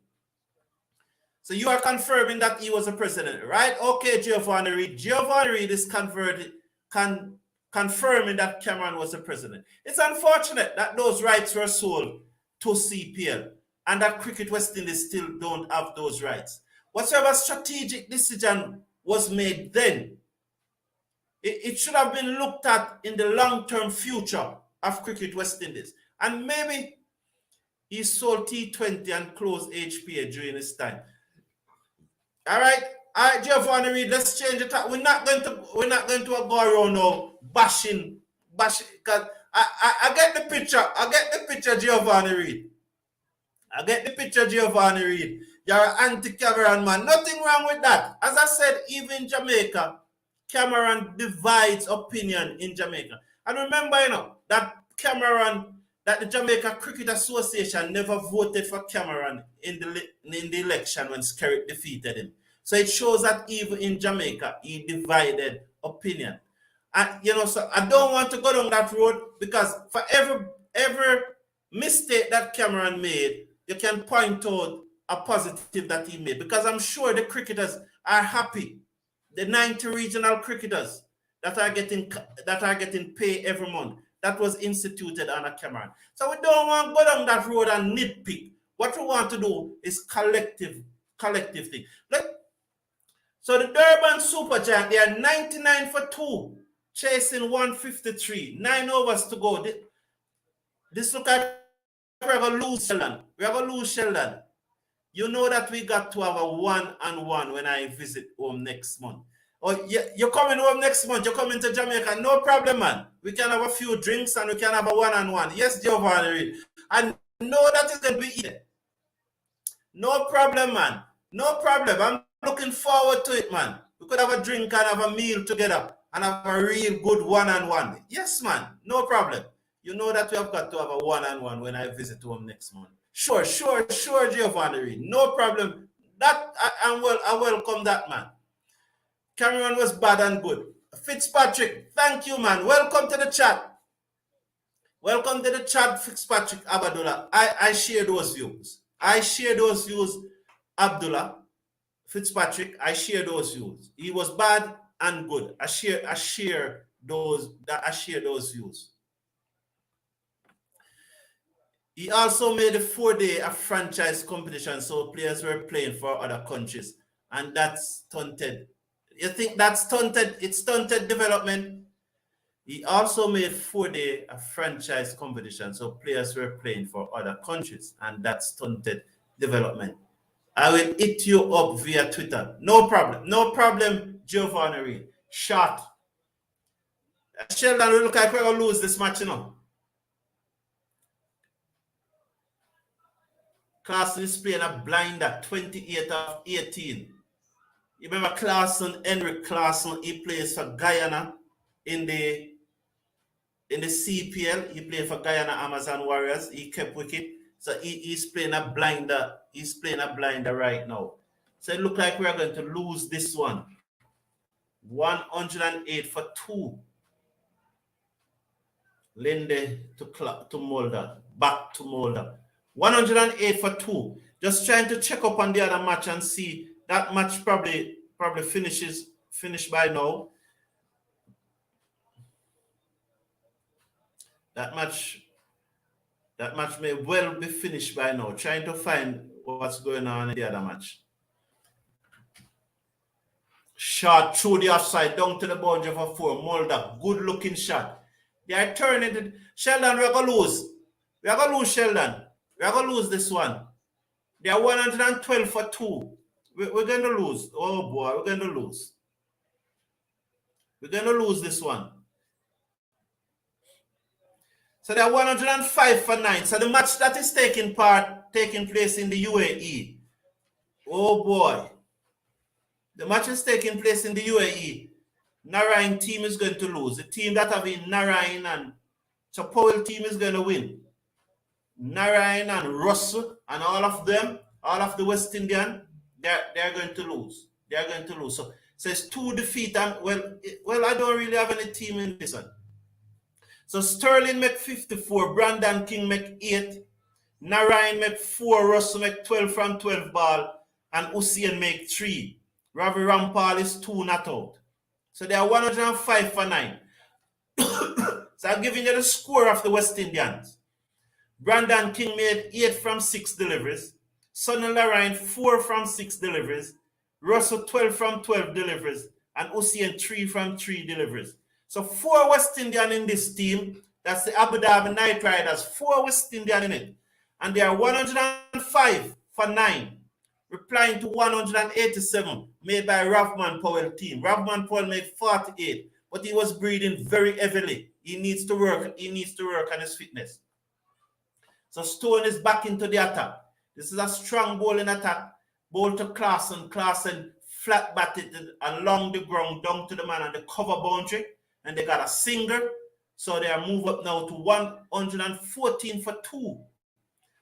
So you are confirming that he was a president, right? Okay, Giovanni Reid. Giovanni Reid is confirming that Cameron was a president. It's unfortunate that those rights were sold to CPL and that Cricket West Indies still don't have those rights. Whatever strategic decision was made then, it should have been looked at in the long-term future of Cricket West Indies. And maybe he sold T20 and closed HPA during his time. All right, Giovanni Reid, let's change it. We're not going to go around now bashing, because I get the picture. I get the picture, Giovanni Reid. I get the picture, Giovanni Reid. You're an anti-Cameron man. Nothing wrong with that. As I said, even in Jamaica, Cameron divides opinion in Jamaica. And remember, that the Jamaica Cricket Association never voted for Cameron in the election when Skerritt defeated him. So it shows that even in Jamaica, he divided opinion. And so I don't want to go down that road, because for every mistake that Cameron made, you can point out a positive that he made, because I'm sure the cricketers are happy. The 90 regional cricketers that are getting pay every month, that was instituted under Cameron. So we don't want to go down that road and nitpick. What we want to do is collective thing. So the Durban Supergiant, they are 99 for 2, chasing 153, 9 overs to go. This look like we're going to lose Sheldon. We're going to lose Sheldon. You know that we got to have a 1-on-1 when I visit home next month. Oh, you're coming home next month. You're coming to Jamaica. No problem, man. We can have a few drinks and we can have a 1-on-1. Yes, Giovanni Reid. I know that is going to be easy. No problem, man. No problem. I'm looking forward to it, man. We could have a drink and have a meal together and have a real good 1-on-1. Yes, man. No problem. You know that we have got to have a 1-on-1 when I visit home next month. Sure, Giovanni Reid. No problem. That I welcome that, man. Cameron was bad and good. Fitzpatrick, thank you, man. Welcome to the chat. Welcome to the chat, Fitzpatrick Abdullah. I share those views. Abdullah. Fitzpatrick, I share those views. He was bad and good. I share those views. He also made a 4-day franchise competition, so players were playing for other countries, and that's stunted. You think that's stunted? It's stunted development. He also made 4-day franchise competition, so players were playing for other countries, and that's stunted development. I will hit you up via Twitter. No problem, Giovanni Reid. Shot. Sheldon, we look like we're going to lose this match, Clarkson is playing a blinder, 28 of 18. You remember Henrik Clarkson, he plays for Guyana in the CPL. He played for Guyana Amazon Warriors. He kept wicket. So he's playing a blinder. He's playing a blinder right now. So it looks like we're going to lose this one. 108 for 2. Linde to Mulder. Back to Mulder. 108 for 2. Just trying to check up on the other match and see. That match probably finished by now. That match may well be finished by now. Trying to find what's going on in the other match. Shot through the offside, down to the boundary for 4. Mulder, good looking shot. They are turning it. Sheldon, we're going to lose. We are going to lose, Sheldon. We are going to lose this one. They are 112 for 2. We're going to lose. Oh, boy, we're going to lose. We're going to lose this one. So they are 105 for 9. So the match that is taking place in the UAE. Oh, boy. The match is taking place in the UAE. Narayan team is going to lose. The team that have been Narayan and Chapol team is going to win. Narayan and Russell and all of them, all of the West Indian, they're going to lose. They're going to lose. So it's 2 defeat and well, I don't really have any team in this one. So Sterling make 54, Brandon King make 8, Narayan make 4, Russell make 12 from 12 ball, and Hussein make 3. Ravi Rampal is 2 not out. So they are 105 for 9. So I'm giving you the score of the West Indians. Brandon King made 8 from 6 deliveries. Sonny Narayan 4 from 6 deliveries. Russell 12 from 12 deliveries. And Hussein 3 from 3 deliveries. So 4 West Indian in this team. That's the Abu Dhabi Knight Riders. 4 West Indian in it. And they are 105 for 9. Replying to 187 made by Ravman Powell team. Ravman Powell made 48. But he was breathing very heavily. He needs to work on his fitness. So Stone is back into the attack. This is a strong bowling attack. Ball to Clarkson. Clarkson flat batted along the ground down to the man on the cover boundary. And they got a single. So they are moved up now to 114 for 2.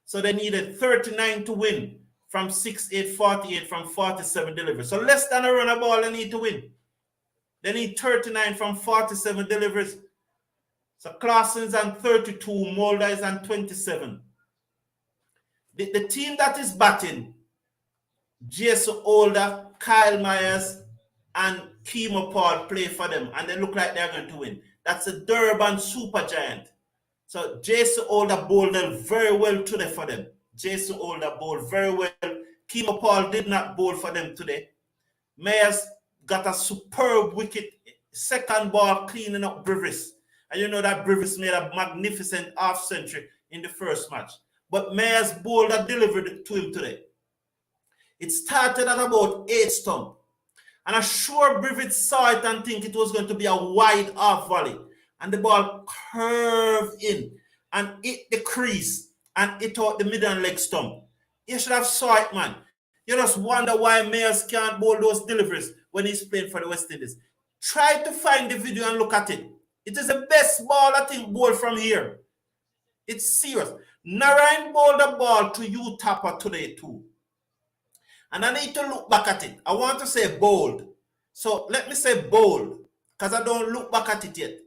So they needed 39 to win from 6-8, 48 from 47 deliveries. So less than a run a ball they need to win. They need 39 from 47 deliveries. So Clarson's on 32, Mulder is on 27. The team that is batting, Jason Older, Kyle Myers, and Kimo Paul play for them, and they look like they're going to win. That's a Durban Supergiant. So Jason Older bowled very well today for them. Jason Older bowled very well. Kimo Paul did not bowl for them today. Myers got a superb wicket, second ball cleaning up Brivis. And you know that Brivis made a magnificent half century in the first match. But Myers bowled and delivered it to him today. It started at about 8 stump. And I'm sure Brivis saw it and think it was going to be a wide half volley. And the ball curved in and hit the crease and hit out the middle and leg stump. You should have saw it, man. You just wonder why Myers can't bowl those deliveries when he's playing for the West Indies. Try to find the video and look at it. It is the best ball I think bowled from here. It's serious. Narayan bowled the ball to you Tapper today too. And I need to look back at it. I want to say bold. So let me say bold because I don't look back at it yet.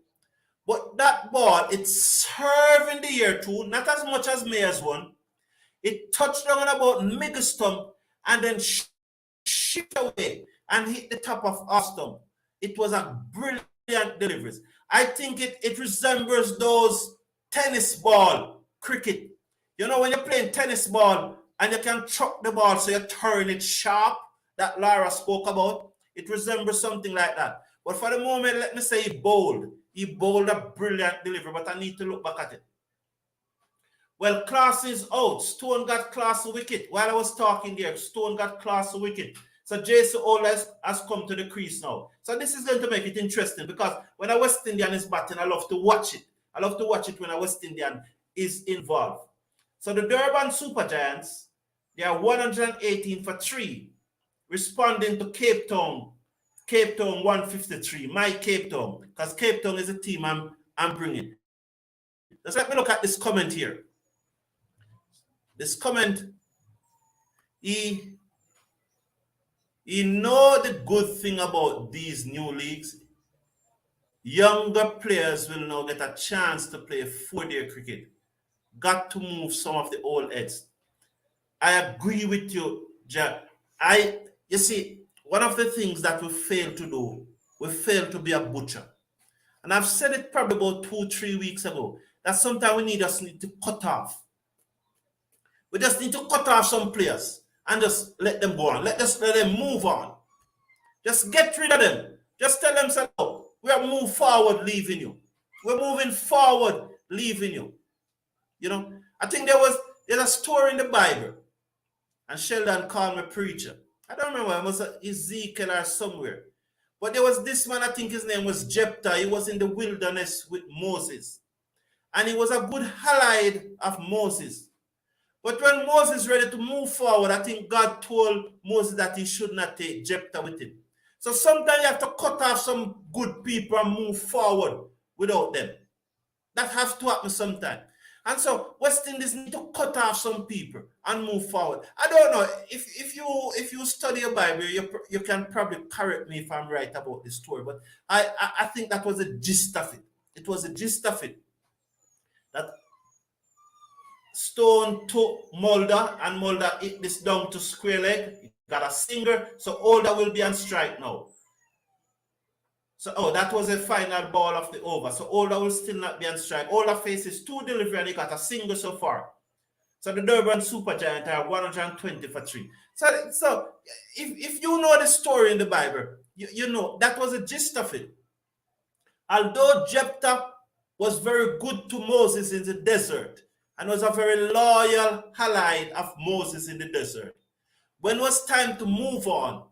But that ball, it served in the air too, not as much as Myers one. It touched down about middle stump and then shift away and hit the top of our stump. It was a brilliant delivery. I think it resembles those tennis ball cricket. You know when you're playing tennis ball and you can chuck the ball so you turn it sharp, that Lara spoke about. It resembles something like that. But for the moment, let me say he bowled. He bowled a brilliant delivery, but I need to look back at it. Well, Class is out. Stone got Class a wicket. While I was talking there, Stone got Class a wicket. So Jason Oles has come to the crease now. So this is going to make it interesting because when a West Indian is batting, I love to watch it. I love to watch it when a West Indian is involved. So the Durban Supergiants, they are 118 for 3, responding to Cape Town 153, my Cape Town, because Cape Town is a team I'm bringing. Let's let me look at this comment here. This comment, he know the good thing about these new leagues. Younger players will now get a chance to play 4-day cricket. Got to move some of the old heads. I agree with you, Jack. You see, one of the things that we fail to do, we fail to be a butcher. And I've said it probably about 2-3 weeks ago, that sometimes we just need to cut off. We just need to cut off some players and just let them go on. Let them move on. Just get rid of them. Just tell them, oh, we are moving forward, leaving you. We're moving forward, leaving you. You know, I think there's a story in the Bible, and Sheldon called me preacher. I don't remember, it was Ezekiel or somewhere. But there was this man, I think his name was Jephthah. He was in the wilderness with Moses. And he was a good allied of Moses. But when Moses is ready to move forward, I think God told Moses that he should not take Jephthah with him. So sometimes you have to cut off some good people and move forward without them. That has to happen sometime. And so West Indies need to cut off some people and move forward. I don't know if you study your Bible, you can probably correct me if I'm right about this story, but I think that was the gist of it. It was the gist of it that Stone took Mulder and Mulder hit this down to square leg. He got a singer, so Mulder will be on strike now. So, that was a final ball of the over. So, Older will still not be on strike. Older faces 2 delivery and he got a single so far. So, the Durban Supergiant are 120 for 3. So if you know the story in the Bible, you know that was the gist of it. Although Jephthah was very good to Moses in the desert and was a very loyal ally of Moses in the desert, when it was time to move on,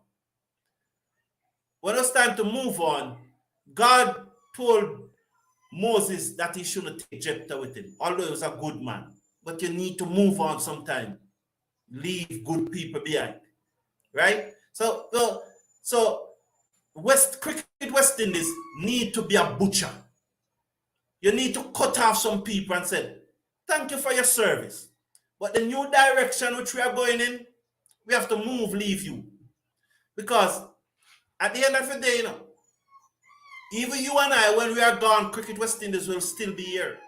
God told Moses that he shouldn't take Jephthah with him, although he was a good man. But you need to move on sometime. Leave good people behind. Right? So Cricket West Indies need to be a butcher. You need to cut off some people and say, thank you for your service. But the new direction which we are going in, we have to leave you. Because at the end of the day, even you and I, when we are gone, Cricket West Indies will still be here.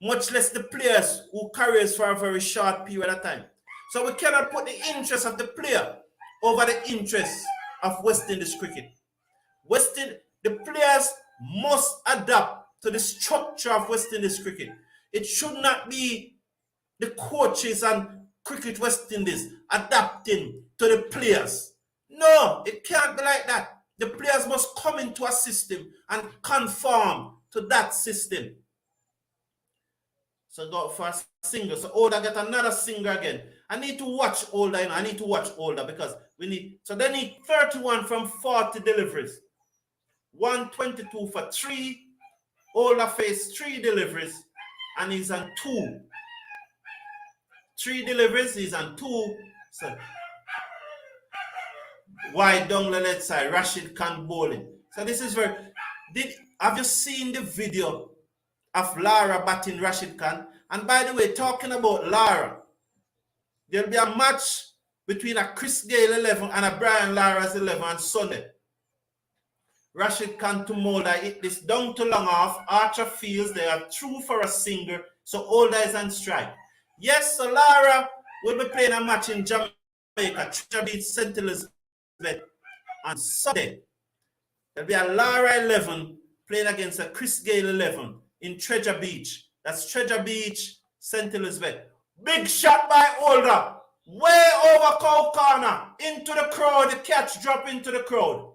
Much less the players who careers for a very short period of time. So we cannot put the interest of the player over the interest of West Indies cricket. The players must adapt to the structure of West Indies cricket. It should not be the coaches and Cricket West Indies adapting to the players. No, it can't be like that. The players must come into a system and conform to that system. So go for a singer. So Older get another singer again. I need to watch Older. I need to watch Older because we need. So they need 31 from 40 deliveries. 122 for 3. Older faced 3 deliveries and he's on 2. 3 deliveries, he's on 2. So wide down the left side, Rashid Khan bowling. So this is very. Have you seen the video of Lara batting Rashid Khan? And by the way, talking about Lara, there'll be a match between a Chris Gayle 11 and a Brian Lara's 11 on Sunday. Rashid Khan to Mulder hit this down to long off. Archer Fields, they are through for a single, so Older is on strike. Yes, so Lara will be playing a match in Jamaica, Treasure Beach, St. Elizabeth on Sunday. There'll be a Lara 11 playing against a Chris Gayle 11 in Treasure Beach. That's Treasure Beach, St. Elizabeth. Big shot by Older. Way over Cow Corner. Into the crowd. The catch drop into the crowd.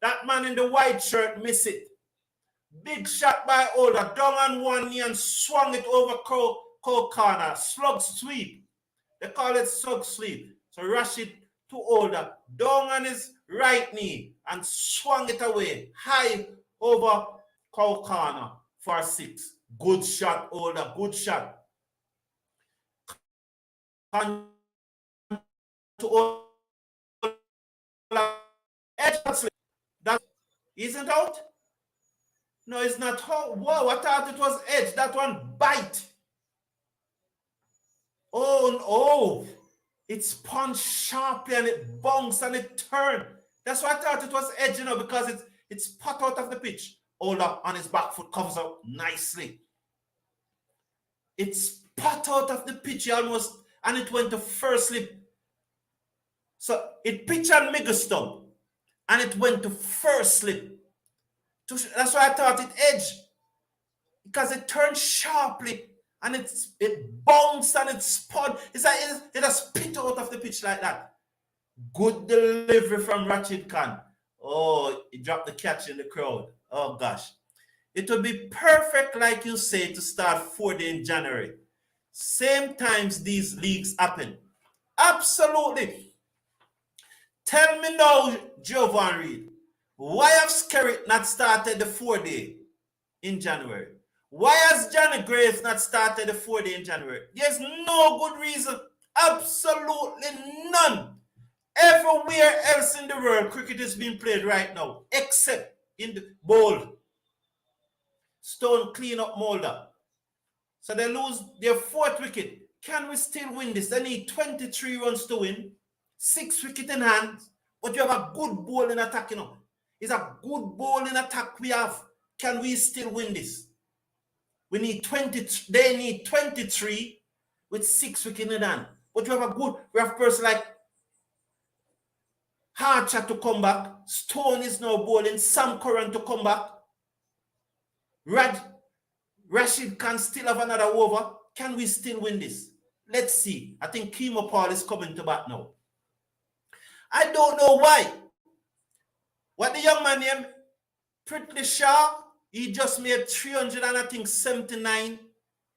That man in the white shirt miss it. Big shot by Older. Down on one knee and swung it over Cow Corner. Slug sweep. They call it slug sweep. So Rashid to Older. Down on his right knee and swung it away. High over Cow Corner for 6. Good shot, Older. Good shot. And to Older. That isn't out? No, it's not out. Whoa, I thought it was edge. That one bite. Oh, it spun sharply and it bounced and it turned. That's why I thought it was edge, because it's put out of the pitch. Older on his back foot covers up nicely. It's put out of the pitch almost, and it went to first slip. So it pitched on mega stump, and it went to first slip. That's why I thought it edged, because it turned sharply and it bounced and it spun. It's like it has spit out of the pitch like that. Good delivery from Rashid Khan. Oh, he dropped the catch in the crowd. Oh gosh. It would be perfect, like you say, to start 4 days in January. Same times these leagues happen. Absolutely. Tell me now, Jovan Reed, why have Skerrit not started the 4 day in January? Why has Johnny Graves not started the 4-day in January? There's no good reason. Absolutely none. Everywhere else in the world, cricket is being played right now, except in the bowl. Stone clean up Mulder. So they lose their 4th wicket. Can we still win this? They need 23 runs to win. 6 wickets in hand. But you have a good bowling attack, you know. It's a good bowling attack we have. Can we still win this? We need 20. They need 23 with 6 wickets in hand. But you have a good, we have person like Archer to come back. Stone is now bowling. Sam Curran to come back. Rashid can still have another over. Can we still win this? Let's see. I think Kemo Paul is coming to bat now. I don't know why. What the young man named Prithvi Shaw, he just made 379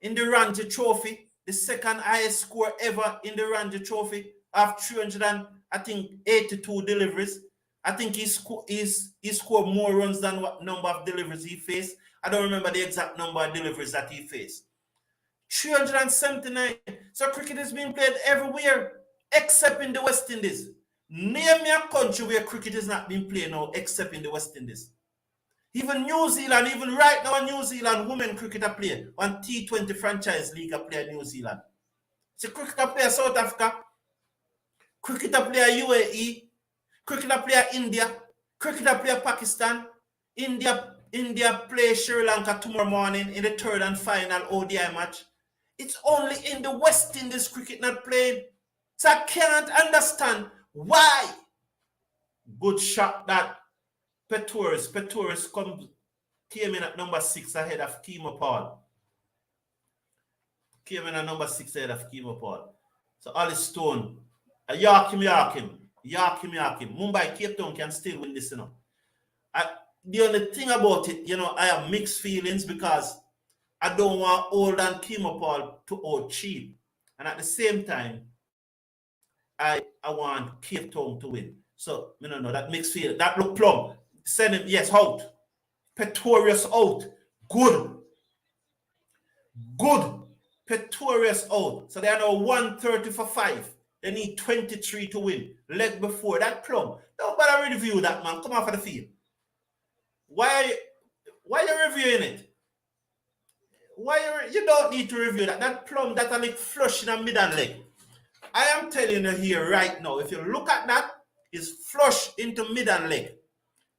in the Ranji Trophy, the second highest score ever in the Ranji Trophy of 382 deliveries. I think he scored more runs than what number of deliveries he faced. I don't remember the exact number of deliveries that he faced. 379. So cricket is being played everywhere except in the West Indies. Name me a country where cricket is not being played now except in the West Indies. Even New Zealand, even right now, New Zealand women cricketer play on T20 franchise league player New Zealand. So cricketer player South Africa, cricketer player UAE, cricketer player India, cricketer player Pakistan, India play Sri Lanka tomorrow morning in the 3rd and final ODI match. It's only in the West Indies cricket not playing. So I can't understand why. Good shot that Petores came in at number 6 ahead of Kemo Paul. Came in at number 6 ahead of Kemo Paul. So Alice Stone, yark him. Mumbai, Cape Town can still win this, you know. The only thing about it, you know, I have mixed feelings because I don't want old and Kemo Paul to out cheap. And at the same time, I want Cape Town to win. So, you know, that mixed feeling. That look plumb. Send him, yes, out. Pretorius out. Good. Pretorius out. So they are now 130 for 5. They need 23 to win. Leg before that plumb. Don't bother review that, man. Come off of the field. Why are you reviewing it? You don't need to review that. That plumb, that a leg flush in a mid and leg. I am telling you here right now, if you look at that, it's flush into mid and leg.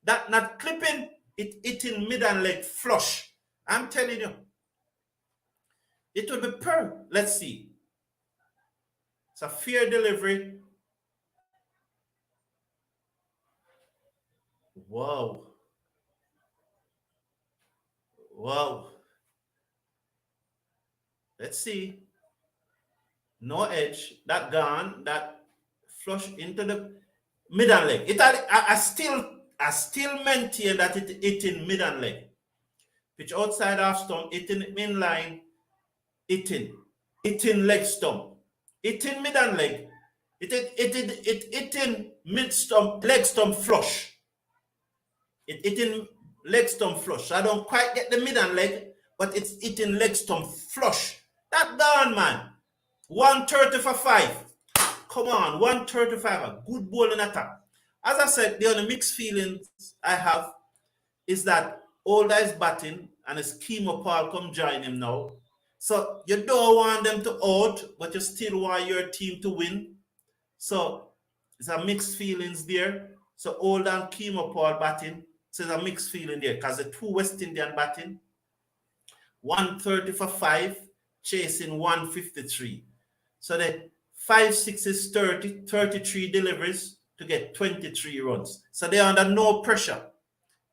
That not clipping, it in mid and leg flush. I'm telling you. It will be per. Let's see. It's a fair delivery. Wow. Let's see. No edge. That gone. That flush into the mid and leg. I still maintain that it in mid and leg. Pitch outside half stump. It in in line. It in leg stump. It in mid and leg. It in mid stump, leg stump flush. It in leg stump flush. I don't quite get the mid and leg, but it's in leg stump flush. That gone, man. 130 for 5. Come on, 135. A good bowling attack. As I said, the only mixed feelings I have is that Older is batting and it's Kemo Paul come join him now. So you don't want them to out, but you still want your team to win. So it's a mixed feelings there. So Old and Kemo Paul batting. So it's a mixed feeling there because the two West Indian batting. 130 for 5, chasing 153. So the 5 6s 30, 33 deliveries to get 23 runs. So they're under no pressure.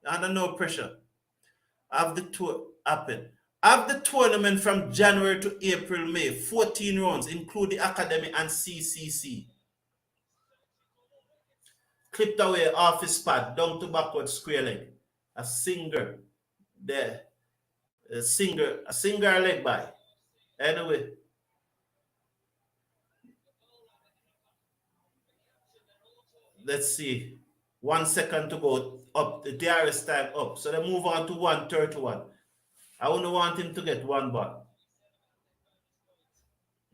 Under no pressure. Have the tour happen. Have the tournament from January to April, May, 14 runs, include the academy and CCC. Clipped away off his pad, down to backward square leg. A singer there. A singer leg by. Anyway. Let's see. 1 second to go up. The DRS time up. So they move on to 131. I wouldn't want him to get one ball.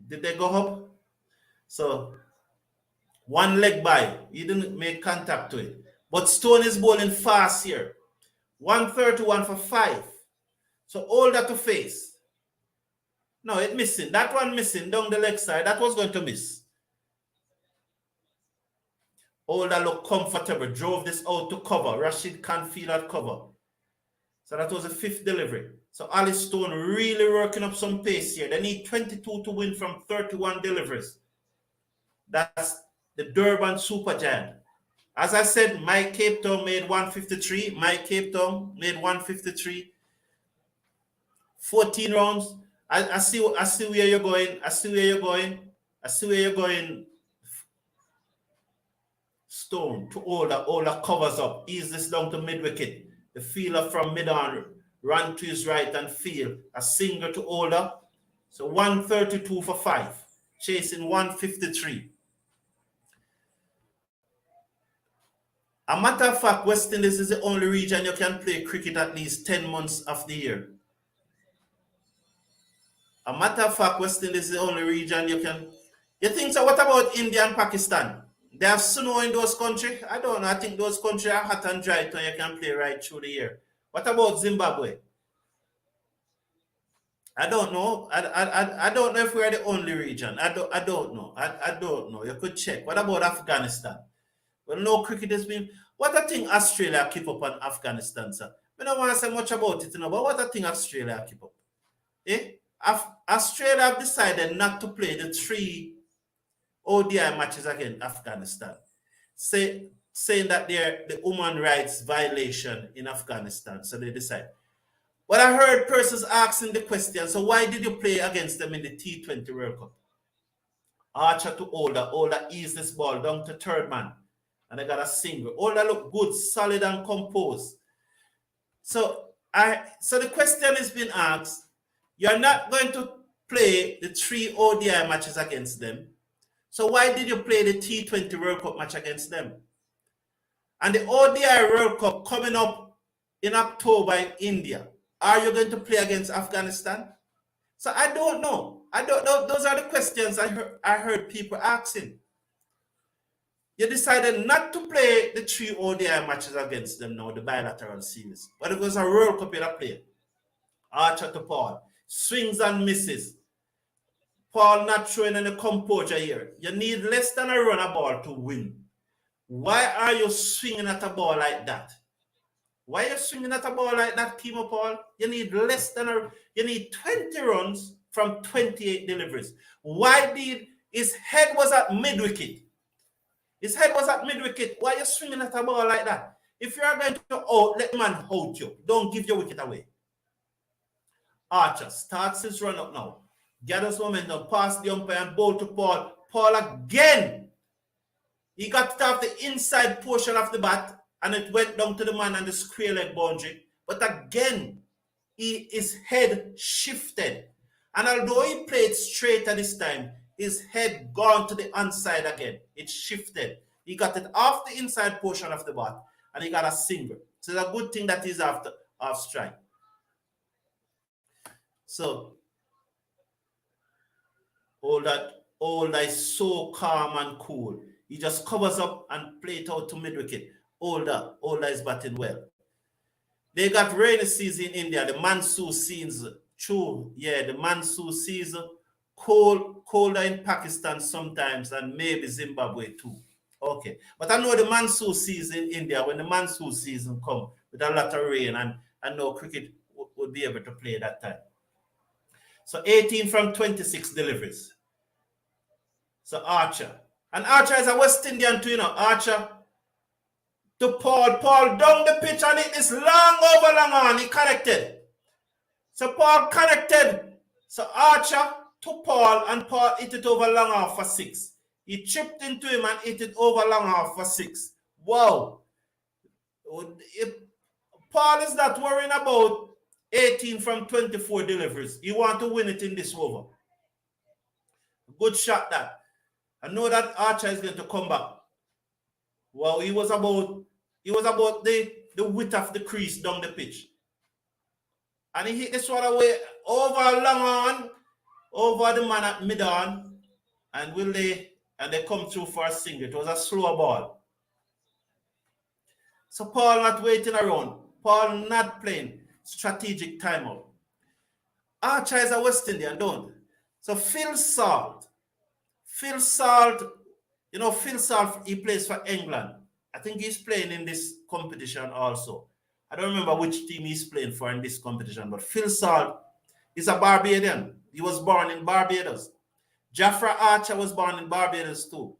Did they go up? So one leg by. He didn't make contact to it. But Stone is bowling fast here. 131 for 5. So all that to face. No, it missing. That one missing down the leg side. That was going to miss. All that look comfortable. Drove this out to cover. Rashid can't feel that cover. So that was a 5th delivery. So Alice Stone really working up some pace here. They need 22 to win from 31 deliveries. That's the Durban Supergiant. As I said, Mike Cape Town made 153. Mike Cape Town made 153. 14 rounds. I see where you're going. I see where you're going. Stone to all the covers up. Ease this down to mid wicket. The fielder from mid on run to his right and field. A single to Older. So 132 for 5. Chasing 153. A matter of fact, West Indies is the only region you can play cricket at least 10 months of the year. A matter of fact, West Indies is the only region you can. You think so? What about India and Pakistan? They have snow in those countries? I don't know. I think those countries are hot and dry so you can play right through the year. What about Zimbabwe? I don't know. I don't know if we're the only region. I don't know. I don't know. You could check. What about Afghanistan? Well, no cricket has been. What I think Australia keep up on Afghanistan, sir. I don't want to say much about it, but what I think Australia keep up. Australia have decided not to play the 3 ODI matches against Afghanistan, saying that they're the human rights violation in Afghanistan. So they decide. Well, I heard persons asking the question, so why did you play against them in the T20 World Cup? Archer to Older eased this ball down to third man. And they got a single. Older look good, solid and composed. So the question has been asked, you're not going to play the 3 ODI matches against them. So why did you play the T20 World Cup match against them? And the ODI World Cup coming up in October in India. Are you going to play against Afghanistan? So I don't know. I don't know. Those are the questions I heard people asking. You decided not to play the 3 ODI matches against them now, the bilateral series. But it was a World Cup you played. Archer to Paul. Swings and misses. Paul not showing any composure here. You need less than a run a ball to win. Why are you swinging at a ball like that? Why are you swinging at a ball like that, Kimo Paul? You need you need 20 runs from 28 deliveries. Why did his head was at mid-wicket? His head was at mid-wicket. Why are you swinging at a ball like that? If you are going to out, let man hold you. Don't give your wicket away. Archer starts his run up now. Gathers momentum, past the umpire and bowl to Paul. Paul again. He got it off the inside portion of the bat and it went down to the man on the square leg boundary. But again, his head shifted. And although he played straight at this time, his head gone to the onside again. It shifted. He got it off the inside portion of the bat and he got a single. So it's a good thing that he's off strike. So all that is so calm and cool. He just covers up and play it out to mid-wicket. Older is batting well. They got rainy season in India, the monsoon season. True, yeah, the monsoon season. Colder in Pakistan sometimes and maybe Zimbabwe too. Okay, but I know the monsoon season in India, when the monsoon season come with a lot of rain, and I know cricket would be able to play that time. So 18 from 26 deliveries. So Archer. And Archer is a West Indian too, Archer to Paul. Paul down the pitch and it is long on. He connected. So Paul connected. So Archer to Paul and Paul hit it over long off for 6. He chipped into him and hit it over long off for 6. Wow. Paul is not worrying about 18 from 24 deliveries. He want to win it in this over. Good shot that. I know that Archer is going to come back. Well, he was about the width of the crease down the pitch. And he hit this one away over long on, over the man at mid on, and they come through for a single. It was a slow ball. So Paul not waiting around. Paul not playing strategic timeout. Archer is a West Indian, don't. So Phil Salt, you know, Phil Salt, he plays for England. I think he's playing in this competition also. I don't remember which team he's playing for in this competition, but Phil Salt is a Barbadian. He was born in Barbados. Jafra Archer was born in Barbados too.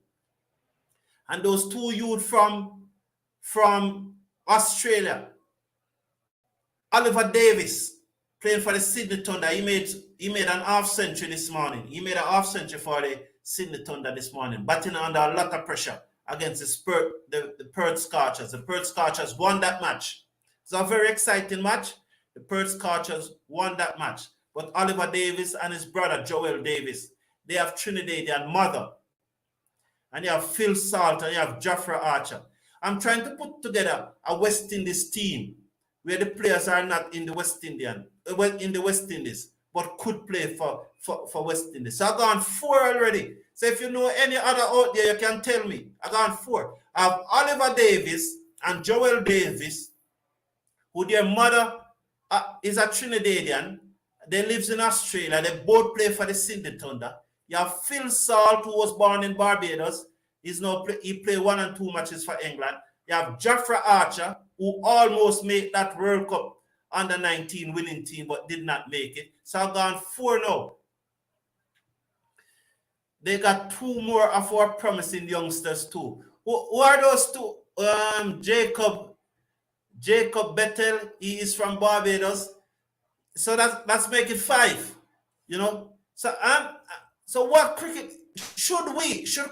And those two youth from Australia, Oliver Davis, playing for the Sydney Thunder. He made an half century this morning. He made a half century for the Sydney Thunder this morning, batting under a lot of pressure against the Perth Scorchers. The Perth Scorchers won that match. It's a very exciting match. The Perth Scorchers won that match. But Oliver Davis and his brother Joel Davis, they have Trinidadian mother. And you have Phil Salt and you have Jafra Archer. I'm trying to put together a West Indies team where the players are not in the West Indies, but could play for West Indies. So I've gone 4 already. So if you know any other out there, you can tell me. I've gone 4. I have Oliver Davis and Joel Davis, who their mother is a Trinidadian. They lives in Australia. They both play for the Sydney Thunder. You have Phil Salt, who was born in Barbados. He played 1 and 2 matches for England. You have Jafra Archer, who almost made that World Cup under 19 winning team, but did not make it. So I've gone 4 now. They got 2 more of our promising youngsters too. Who are those 2? Jacob Bettel, he is from Barbados. So that's make it 5, you know. So what cricket should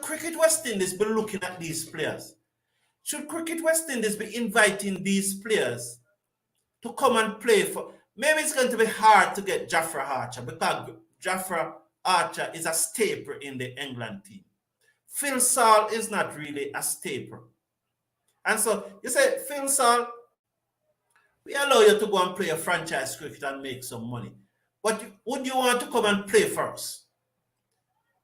Cricket West Indies be looking at these players? Should Cricket West Indies be inviting these players to come and play for? Maybe it's going to be hard to get Jafra Archer because Jafra Archer is a staple in the England team. Phil Salt is not really a staple. And so you say, Phil Salt, we allow you to go and play a franchise cricket and make some money. But would you want to come and play for us?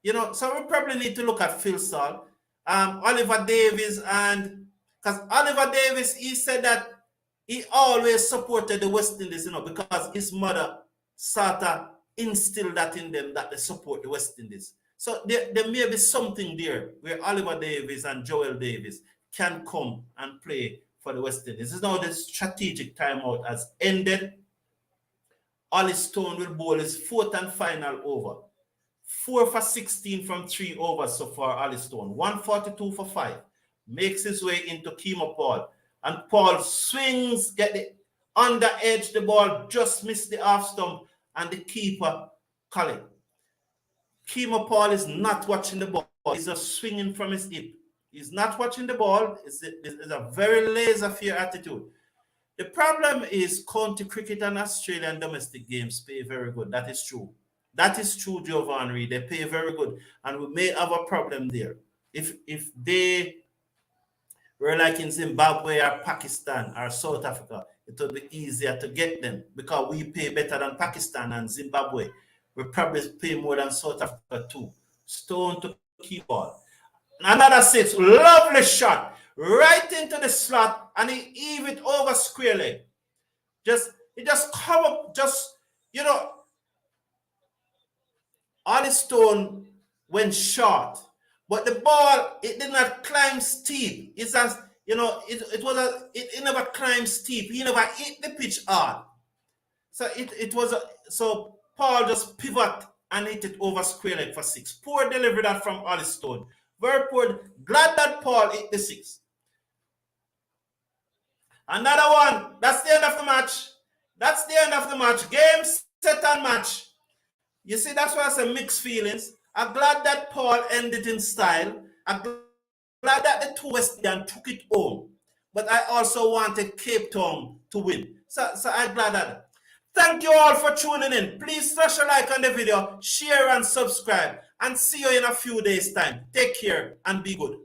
You know, so we probably need to look at Phil Salt, Oliver Davis, and because Oliver Davis, he said that he always supported the West Indies, you know, because his mother sort of instilled that in them that they support the West Indies. So there may be something there where Oliver Davis and Joel Davis can come and play for the West Indies. This is now the strategic timeout has ended. Ollie Stone will bowl his 4th and final over. 4 for 16 from 3 overs so far, Ollie Stone. 142 for 5. Makes his way into Kemo Paul. And Paul swings, get the under edge. The ball just missed the off stump. And the keeper, Colin. Kemo Paul is not watching the ball. He's just swinging from his hip. He's not watching the ball. It's a very laissez-faire attitude. The problem is county cricket and Australian domestic games pay very good. That is true. That is true, Jovan Reid. They pay very good. And we may have a problem there. If they were like in Zimbabwe or Pakistan or South Africa, it would be easier to get them because we pay better than Pakistan and Zimbabwe. We probably pay more than South Africa too. Stone to keep ball. Another 6. Lovely shot. Right into the slot. And he heave it over square leg. He just come up. You know, Ollie Stone went short. But the ball, it did not climb steep. It's as, you know, it never climbed steep. He never hit the pitch hard. So Paul just pivot and hit it over square leg for 6. Poor delivery that from Ollie Stone. Very poor. Glad that Paul hit the 6. Another one. That's the end of the match. That's the end of the match. Game, set, and match. You see, that's why I say mixed feelings. I'm glad that Paul ended in style. I'm glad that the 2 West Indians took it home. But I also wanted Cape Town to win. So I'm glad that. Thank you all for tuning in. Please smash a like on the video, share and subscribe. And see you in a few days' time. Take care and be good.